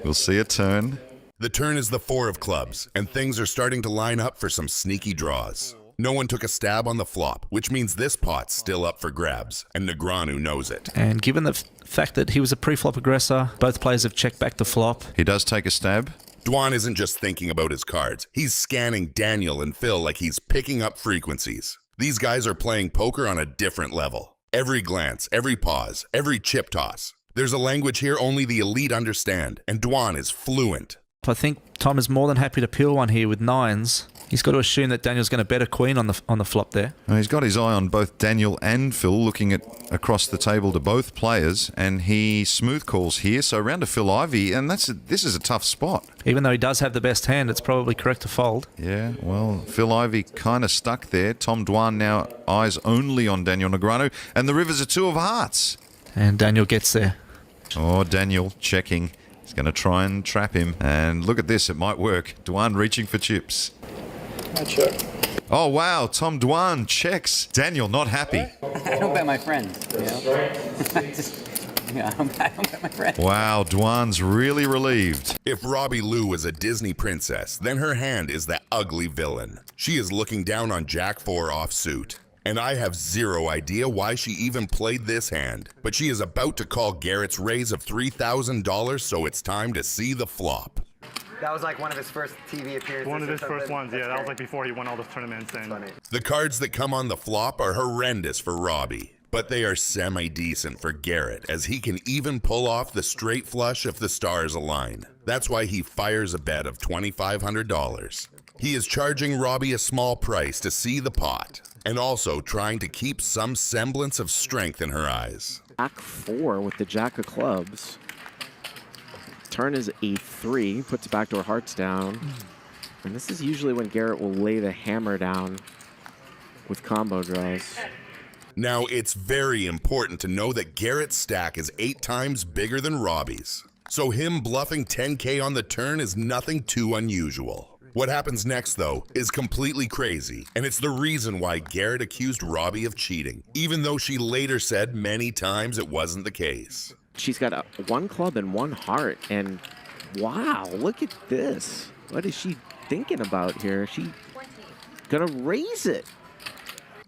We'll see a turn. The turn is the 4 of clubs, and things are starting to line up for some sneaky draws. No one took a stab on the flop, which means this pot's still up for grabs, and Negreanu knows it. And given the fact that he was a pre-flop aggressor, both players have checked back the flop. He does take a stab. Dwan isn't just thinking about his cards. He's scanning Daniel and Phil like he's picking up frequencies. These guys are playing poker on a different level. Every glance, every pause, every chip toss. There's a language here only the elite understand, and Dwan is fluent. I think Tom is more than happy to peel one here with 9s. He's got to assume that Daniel's going to bet a queen on the flop there. Well, he's got his eye on both Daniel and Phil, looking at across the table to both players, and he smooth calls here. So round to Phil Ivey, and this is a tough spot. Even though he does have the best hand, it's probably correct to fold. Yeah, well, Phil Ivey kind of stuck there. Tom Dwan now eyes only on Daniel Negreanu, and the river's a 2 of hearts. And Daniel gets there. Oh, Daniel checking. He's going to try and trap him. And look at this, it might work. Dwan reaching for chips. I check. Oh, wow, Tom Dwan checks. Daniel not happy. I don't bet my friends, you know? I don't bet my friends. Wow, Dwan's really relieved. If Robbie Lou was a Disney princess, then her hand is the ugly villain. She is looking down on Jack 4 offsuit. And I have zero idea why she even played this hand. But she is about to call Garrett's raise of $3,000, so it's time to see the flop. That was like one of his first TV appearances. One of his first ones, yeah. That was like before he won all the tournaments. And The cards that come on the flop are horrendous for Robbie, but they are semi-decent for Garrett, as he can even pull off the straight flush if the stars align. That's why he fires a bet of $2,500. He is charging Robbie a small price to see the pot, and also trying to keep some semblance of strength in her eyes. Jack 4 with the Jack of clubs. Turn is A3, puts backdoor hearts down. And this is usually when Garrett will lay the hammer down with combo draws. Now, it's very important to know that Garrett's stack is 8 times bigger than Robbie's. So him bluffing 10K on the turn is nothing too unusual. What happens next, though, is completely crazy, and it's the reason why Garrett accused Robbie of cheating, even though she later said many times it wasn't the case. She's got 1 club and 1 heart, and wow, look at this. What is she thinking about here? She gonna raise it.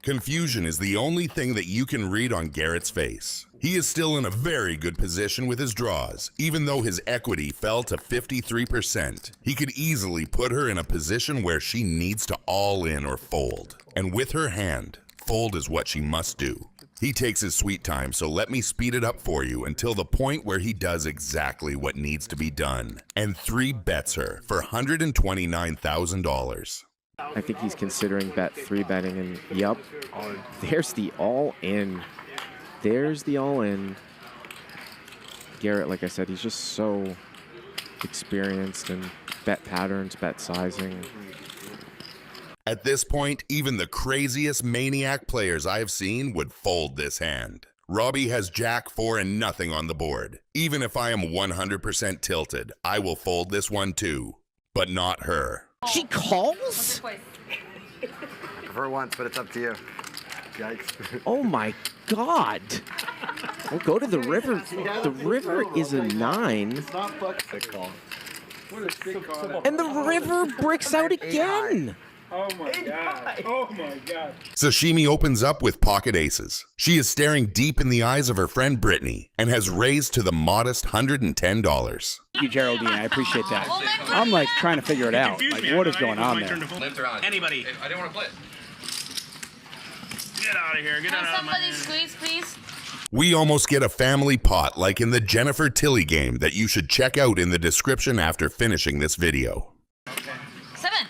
Confusion is the only thing that you can read on Garrett's face. He is still in a very good position with his draws, even though his equity fell to 53%. He could easily put her in a position where she needs to all in or fold. And with her hand, fold is what she must do. He takes his sweet time, so let me speed it up for you until the point where he does exactly what needs to be done, and 3-bets her for $129,000. I think he's considering bet 3-betting, and yep, there's the all-in. There's the all-in. Garrett, like I said, he's just so experienced in bet patterns, bet sizing. At this point, even the craziest maniac players I've seen would fold this hand. Robbie has Jack 4 and nothing on the board. Even if I am 100% tilted, I will fold this one too, but not her. She calls? Prefer once, but it's up to you. Yikes. Oh my God. We'll go to the river. The river is a 9. It's not sick call. What a sick call. And the river bricks out again. Oh my God. Oh my God. Sashimi opens up with pocket aces. She is staring deep in the eyes of her friend Brittany and has raised to the modest $110. Thank you, Geraldine. I appreciate that. I'm like trying to figure it out. Like, what is going on there? Anybody. I didn't want to play it. Get out of here. Get out of my Somebody squeeze, please. We almost get a family pot like in the Jennifer Tilly game that you should check out in the description after finishing this video. 7.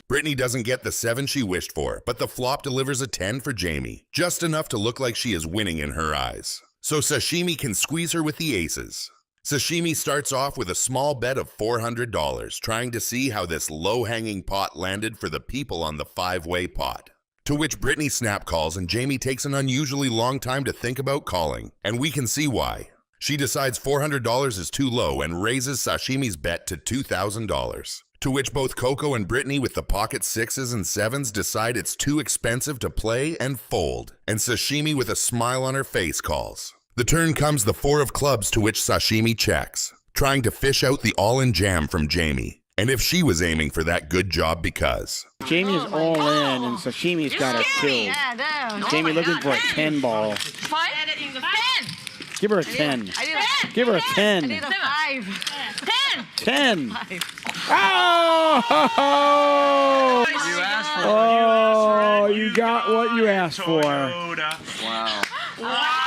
Brittany doesn't get the 7 she wished for, but the flop delivers a 10 for Jamie, just enough to look like she is winning in her eyes. so Sashimi can squeeze her with the aces. Sashimi starts off with a small bet of $400, trying to see how this low-hanging pot landed for the people on the 5-way pot. To which Brittany snap calls and Jamie takes an unusually long time to think about calling, and we can see why. She decides $400 is too low and raises Sashimi's bet to $2,000. To which both Coco and Brittany with the pocket 6s and 7s decide it's too expensive to play and fold, and Sashimi with a smile on her face calls. The turn comes the 4 of clubs, to which Sashimi checks, trying to fish out the all-in jam from Jamie, and if she was aiming for that good job because. Jamie is all in, and Sashimi's got her killed. Jamie looking for a 10 ball. 5? 10. Give her a 10. I did a 10. Give her a 10. I did a 5. 10. 10. 5. Oh! You asked for Oh, you got what you asked for. Wow.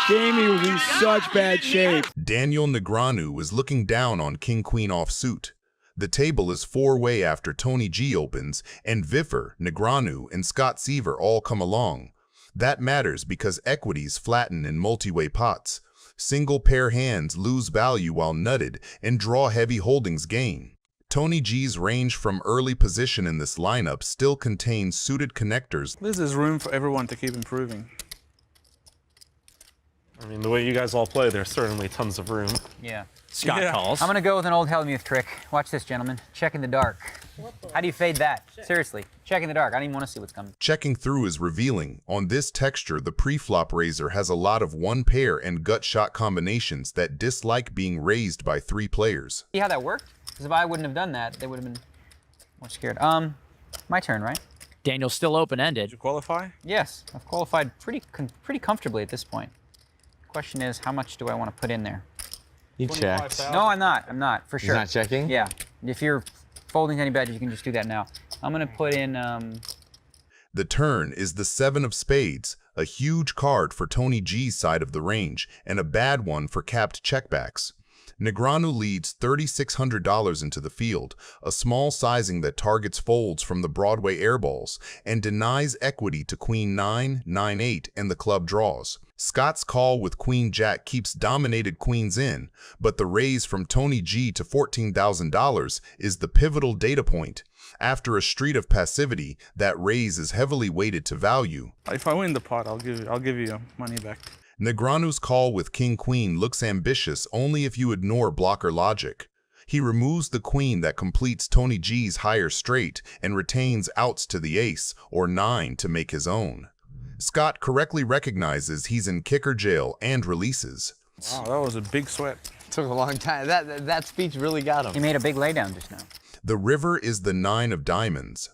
Jamie was in such bad shape. Daniel Negreanu is looking down on King-Queen offsuit. The table is 4-way after Tony G opens, and Viffer, Negreanu, and Scott Seaver all come along. That matters because equities flatten in multi-way pots. Single pair hands lose value while nutted, and draw heavy holdings gain. Tony G's range from early position in this lineup still contains suited connectors. This is room for everyone to keep improving. I mean, the way you guys all play, there's certainly tons of room. Yeah. Scott calls. I'm going to go with an old Hellmuth trick. Watch this, gentlemen. Check in the dark. How do you fade that? Seriously, check in the dark. I don't even want to see what's coming. Checking through is revealing. On this texture, the pre-flop raiser has a lot of one pair and gut shot combinations that dislike being raised by 3 players. See how that worked? Because if I wouldn't have done that, they would have been more scared. My turn, right? Daniel's still open-ended. Did you qualify? Yes, I've qualified pretty comfortably at this point. Question is, how much do I want to put in there? You checked. No, I'm not, for sure. You're not checking? Yeah. If you're folding any badges, you can just do that now. I'm going to put in... The turn is the 7 of spades, a huge card for Tony G's side of the range, and a bad one for capped checkbacks. Negreanu leads $3,600 into the field, a small sizing that targets folds from the Broadway airballs, and denies equity to Queen 9, 9-8, and the club draws. Scott's call with Queen Jack keeps dominated queens in, but the raise from Tony G to $14,000 is the pivotal data point. After a street of passivity, that raise is heavily weighted to value. If I win the pot, I'll give you your money back. Negreanu's call with King-Queen looks ambitious only if you ignore blocker logic. He removes the queen that completes Tony G's higher straight and retains outs to the ace or 9 to make his own. Scott correctly recognizes he's in kicker jail and releases. Wow, that was a big sweat. Took a long time. That speech really got him. He made a big laydown just now. The river is the 9 of diamonds.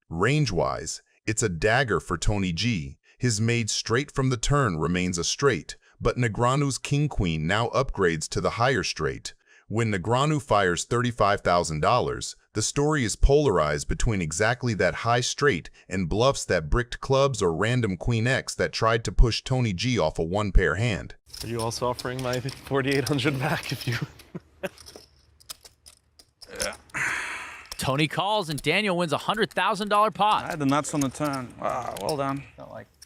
Range-wise, it's a dagger for Tony G. His made straight from the turn remains a straight, but Negreanu's King-Queen now upgrades to the higher straight. When Negreanu fires $35,000, the story is polarized between exactly that high straight and bluffs that bricked clubs or random Queen X that tried to push Tony G off a one-pair hand. Are you also offering my 4,800 back if you... Tony calls and Daniel wins a $100,000 pot. I had the nuts on the turn. Wow, well done.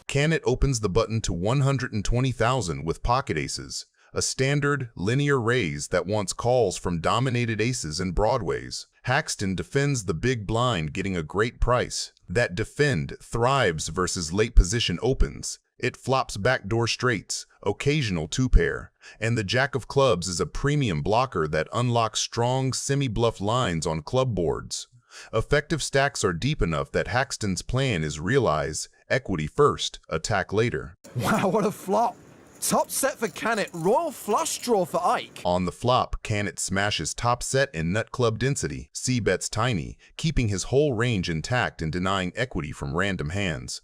Canet opens the button to $120,000 with pocket aces, a standard linear raise that wants calls from dominated aces and broadways. Haxton defends the big blind, getting a great price. That defend thrives versus late position opens. It flops backdoor straights, occasional 2-pair, and the Jack of clubs is a premium blocker that unlocks strong semi-bluff lines on club boards. Effective stacks are deep enough that Haxton's plan is realize equity first, attack later. Wow, what a flop. Top set for Canet, royal flush draw for Ike. On the flop, Canet smashes top set and nut club density, c-bets tiny, keeping his whole range intact and denying equity from random hands.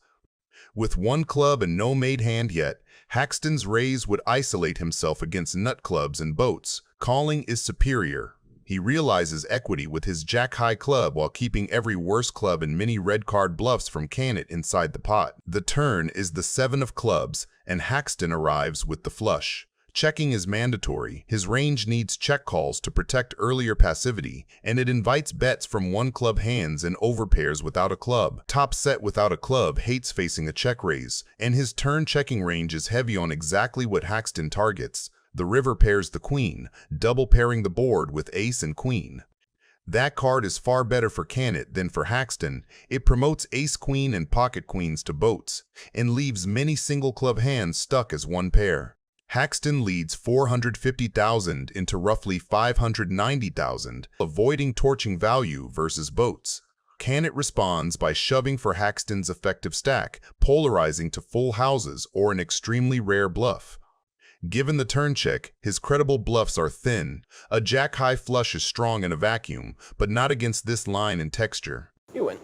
With 1 club and no made hand yet, Haxton's raise would isolate himself against nut clubs and boats. Calling is superior. He realizes equity with his jack-high club while keeping every worse club and many red card bluffs from Canet inside the pot. The turn is the 7 of clubs, and Haxton arrives with the flush. Checking is mandatory. His range needs check calls to protect earlier passivity, and it invites bets from one club hands and overpairs without a club. Top set without a club hates facing a check raise, and his turn checking range is heavy on exactly what Haxton targets. The river pairs the queen, double pairing the board with ace and queen. That card is far better for Cannett than for Haxton. It promotes ace-queen and pocket queens to boats, and leaves many single club hands stuck as one pair. Haxton leads 450,000 into roughly 590,000, avoiding torching value versus boats. Cannett responds by shoving for Haxton's effective stack, polarizing to full houses or an extremely rare bluff. Given the turn check, his credible bluffs are thin. A jack-high flush is strong in a vacuum, but not against this line and texture. You win.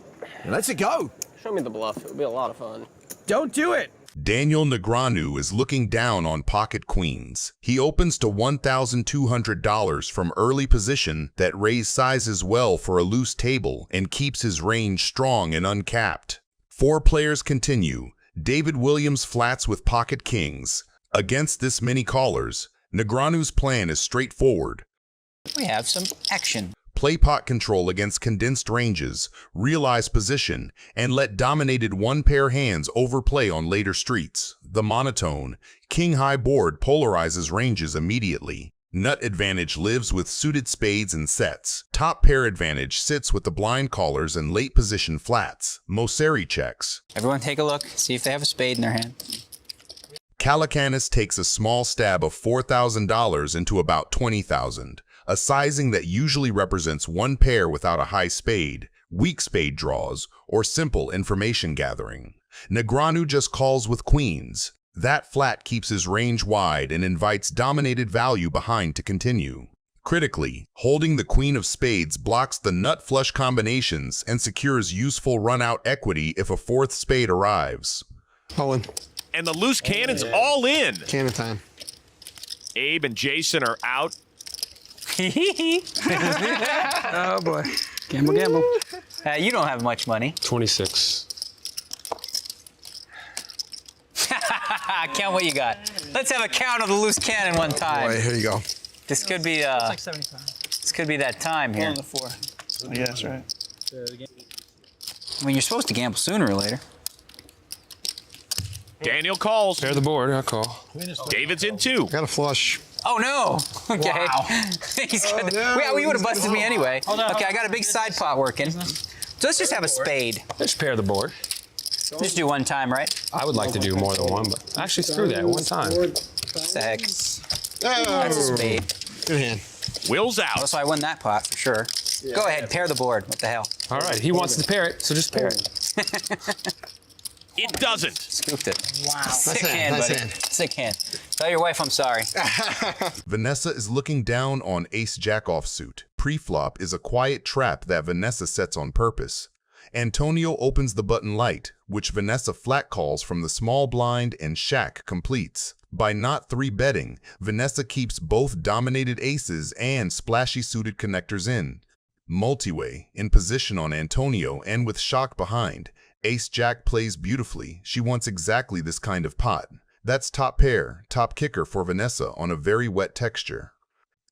Let's go. Show me the bluff. It'll be a lot of fun. Don't do it. Daniel Negreanu is looking down on pocket queens. He opens to $1,200 from early position that raise sizes well for a loose table and keeps his range strong and uncapped. 4 players continue. David Williams flats with pocket kings. Against this many callers, Negreanu's plan is straightforward. We have some action. Play pot control against condensed ranges, realize position, and let dominated one-pair hands overplay on later streets. The monotone, king-high board polarizes ranges immediately. Nut advantage lives with suited spades and sets. Top pair advantage sits with the blind callers and late position flats. Mosseri checks. Everyone take a look, see if they have a spade in their hand. Calacanis takes a small stab of $4,000 into about $20,000, a sizing that usually represents one pair without a high spade, weak spade draws, or simple information gathering. Negreanu just calls with queens. That flat keeps his range wide and invites dominated value behind to continue. Critically, holding the queen of spades blocks the nut flush combinations and secures useful run-out equity if a 4th spade arrives. Owen. And the loose cannon's all in. Cannon time. Abe and Jason are out. Oh, boy. Gamble, gamble. You don't have much money. 26. Count what you got. Let's have a count of the loose cannon one time. Boy, here you go. This could be Like 75. this could be that time here. On the 4. I guess, right? I mean, you're supposed to gamble sooner or later. Daniel calls. Pair the board, I call. David's in 2. Got a flush. Oh no! Okay. Wow. He's gonna, no, well, you would have busted me anyway. Hold on. Okay, I got a big side pot working. So let's just have a spade. Just pair the board. Just do one time, right? I would like to do more than one, but actually screw that. One time. What the heck? That's a spade. Good hand. Will's out. Oh, so I won that pot for sure. Go ahead, pair the board. What the hell? All right, he wants to pair it, so just pair it. It doesn't. Scooped it. Wow. Sick hand, buddy. Sick hand. Tell your wife I'm sorry. Vanessa is looking down on ace-jack offsuit. Pre-flop is a quiet trap that Vanessa sets on purpose. Antonio opens the button light, which Vanessa flat calls from the small blind and Shaq completes. By not 3-betting, Vanessa keeps both dominated aces and splashy suited connectors in. Multiway, in position on Antonio and with Shock behind. Ace-Jack plays beautifully. She wants exactly this kind of pot. That's top pair, top kicker for Vanessa on a very wet texture.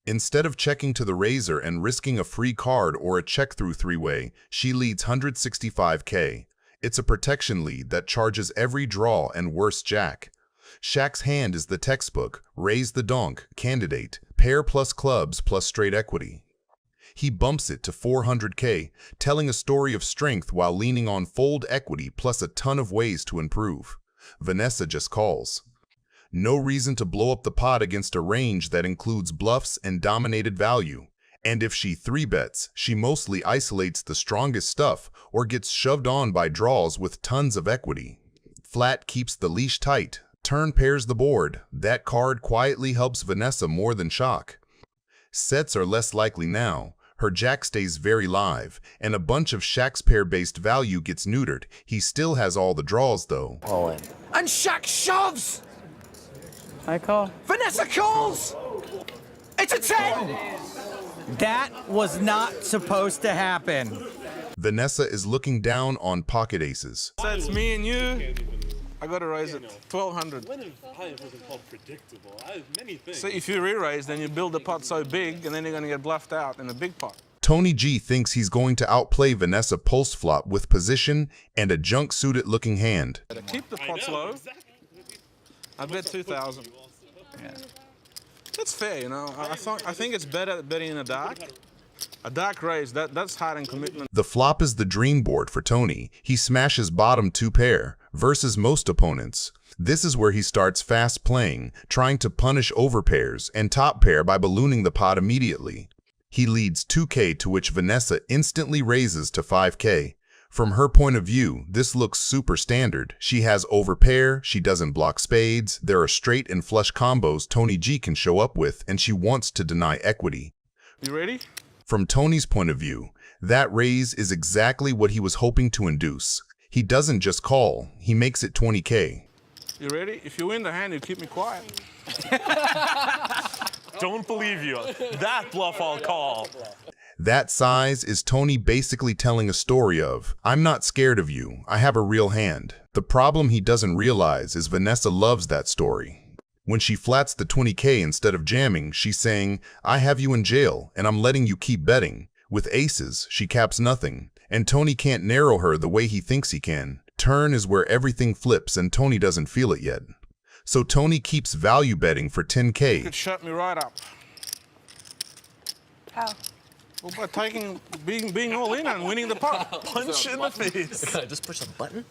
Instead of checking to the razor and risking a free card or a check-through 3-way, she leads $165K. It's a protection lead that charges every draw and worse jack. Shaq's hand is the textbook, raise the donk, candidate, pair plus clubs plus straight equity. He bumps it to $400K, telling a story of strength while leaning on fold equity plus a ton of ways to improve. Vanessa just calls. No reason to blow up the pot against a range that includes bluffs and dominated value. And if she 3-bets, she mostly isolates the strongest stuff or gets shoved on by draws with tons of equity. Flat keeps the leash tight. Turn pairs the board. That card quietly helps Vanessa more than Shock. Sets are less likely now. Her jack stays very live, and a bunch of Shaq's pair-based value gets neutered. He still has all the draws, though. All in. And Shaq shoves! I call. Vanessa calls! It's a 10! That was not supposed to happen. Vanessa is looking down on pocket aces. That's me and you. I got to raise it 1,200. When have I ever been called predictable? I have many things. So if you re-raise, then you build the pot so big, and then you're going to get bluffed out in a big pot. Tony G thinks he's going to outplay Vanessa post-flop with position and a junk-suited looking hand. Keep the pots low. I bet 2,000. Yeah. That's fair, you know. I think it's better betting in a dark. A dark raise, that's hard and commitment. The flop is the dream board for Tony. He smashes bottom 2 pair versus most opponents. This is where he starts fast playing, trying to punish overpairs and top pair by ballooning the pot immediately. He leads 2K, to which Vanessa instantly raises to 5K. From her point of view, this looks super standard. She has overpair, she doesn't block spades, there are straight and flush combos Tony G can show up with, and she wants to deny equity. You ready? From Tony's point of view, that raise is exactly what he was hoping to induce. He doesn't just call, he makes it 20K. You ready? If you win the hand, you keep me quiet. Don't believe you. That bluff I'll call. That size is Tony basically telling a story of, I'm not scared of you, I have a real hand. The problem he doesn't realize is Vanessa loves that story. When she flats the 20K instead of jamming, she's saying, I have you in jail and I'm letting you keep betting. With aces, she caps nothing, and Tony can't narrow her the way he thinks he can. Turn is where everything flips and Tony doesn't feel it yet. So Tony keeps value betting for 10K. You could shut me right up. How? Well, by being all in and winning the pot. Punch in the face. Can I just push a button?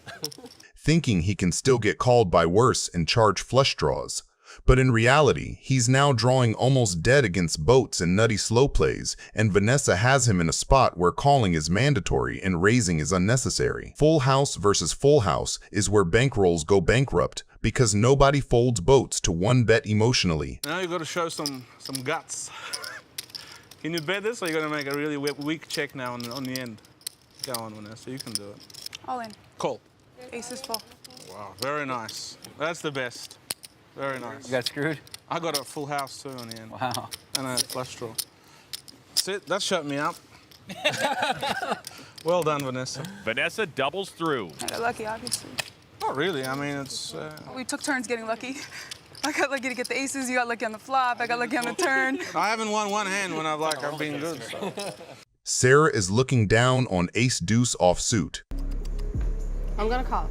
Thinking he can still get called by worse and charge flush draws. But in reality, he's now drawing almost dead against boats and nutty slow plays, and Vanessa has him in a spot where calling is mandatory and raising is unnecessary. Full house versus full house is where bankrolls go bankrupt because nobody folds boats to one bet emotionally. Now you got to show some guts. Can you bet this, or you're going to make a really weak check now on the end? Go on, Vanessa, you can do it. All in. Call. Ace is full. Wow, very nice. That's the best. Very nice. You got screwed? I got a full house too on the end. Wow. And a flush draw. See, that shut me up. Well done, Vanessa. Vanessa doubles through. I got lucky, obviously. Not really. I mean, it's... We took turns getting lucky. I got lucky to get the aces, you got lucky on the flop, I got lucky on the turn. I haven't won one hand when I've been good. So. Sarah is looking down on ace-deuce offsuit. I'm gonna call.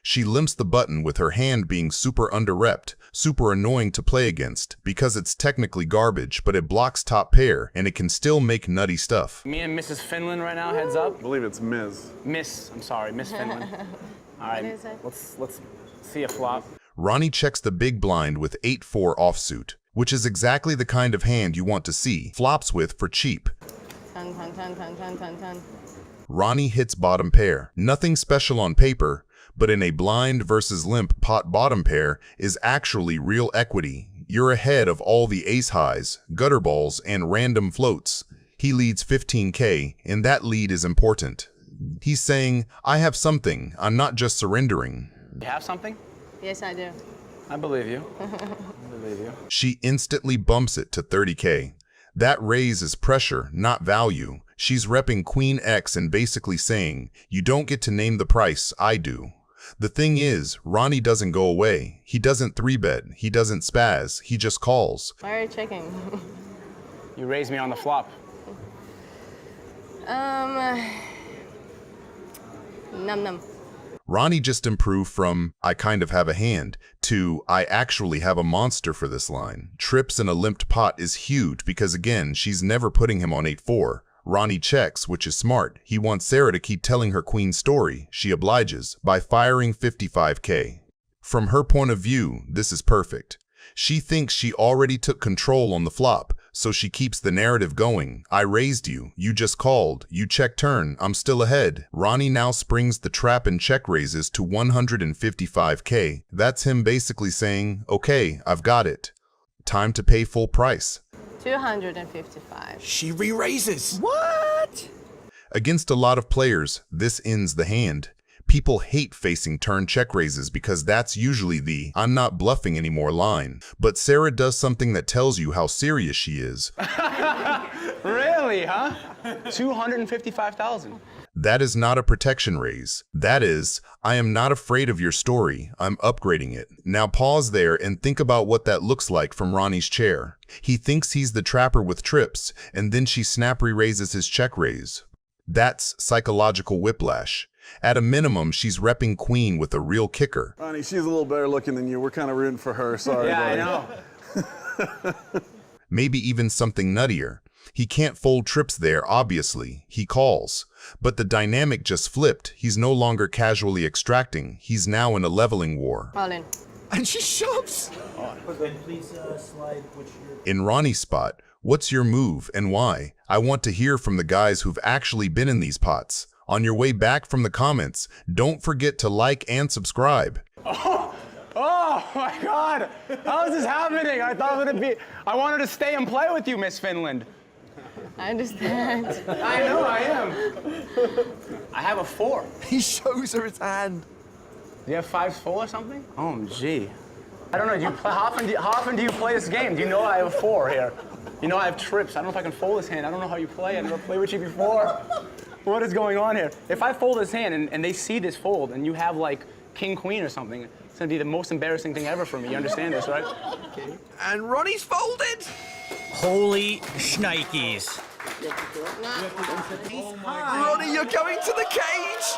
She limps the button with her hand being super under-repped, super annoying to play against, because it's technically garbage, but it blocks top pair, and it can still make nutty stuff. Me and Mrs. Finland right now, heads up. I believe it's Ms. Miss, I'm sorry, Miss Finland. All right, let's see a flop. Ronnie checks the big blind with 8-4 offsuit, which is exactly the kind of hand you want to see flops with for cheap. 10, 10, 10, 10, 10, 10, 10. Ronnie hits bottom pair. Nothing special on paper, but in a blind versus limp pot bottom pair is actually real equity. You're ahead of all the ace highs, gutter balls, and random floats. He leads 15K, and that lead is important. He's saying, I have something, I'm not just surrendering. You have something? Yes, I do. I believe you. I believe you. She instantly bumps it to 30K. That raise is pressure, not value. She's repping Queen X and basically saying, you don't get to name the price, I do. The thing is, Ronnie doesn't go away. He doesn't 3-bet, he doesn't spaz, he just calls. Why are you checking? You raised me on the flop. Num. Ronnie just improved from, I kind of have a hand, to, I actually have a monster for this line. Trips in a limped pot is huge because again, she's never putting him on 8-4. Ronnie checks, which is smart. He wants Sarah to keep telling her queen story. She obliges by firing 55K. From her point of view, this is perfect. She thinks she already took control on the flop, so she keeps the narrative going. I raised you, you just called, you check turn, I'm still ahead. Ronnie now springs the trap and check raises to 155K. That's him basically saying, okay, I've got it. Time to pay full price. 255. She re-raises. What? Against a lot of players, this ends the hand. People hate facing turn check raises because that's usually the I'm not bluffing anymore line. But Sarah does something that tells you how serious she is. Really, huh? 255,000. That is not a protection raise. That is, I am not afraid of your story. I'm upgrading it. Now pause there and think about what that looks like from Ronnie's chair. He thinks he's the trapper with trips, and then she snap re-raises his check raise. That's psychological whiplash. At a minimum, she's repping queen with a real kicker. Ronnie, she's a little better looking than you. We're kind of rooting for her. Sorry, Yeah, buddy. I know. Maybe even something nuttier. He can't fold trips there, obviously. He calls. But the dynamic just flipped. He's no longer casually extracting. He's now in a leveling war. All in. And she shoves. In Ronnie's spot, what's your move and why? I want to hear from the guys who've actually been in these pots. On your way back from the comments, don't forget to like and subscribe. Oh my God! How is this happening? I wanted to stay and play with you, Miss Finland. I understand. I know, I am. I have a 4. He shows her his hand. Do you have 5s full or something? Oh, gee. I don't know. How often do you play this game? Do you know I have a 4 here? You know I have trips. I don't know if I can fold this hand. I don't know how you play. I never played with you before. What is going on here? If I fold this hand and they see this fold and you have like king, queen or something, it's gonna be the most embarrassing thing ever for me. You understand this, right? Okay. And Ronnie's folded. Holy shnikes. Ronnie, you're going to the cage.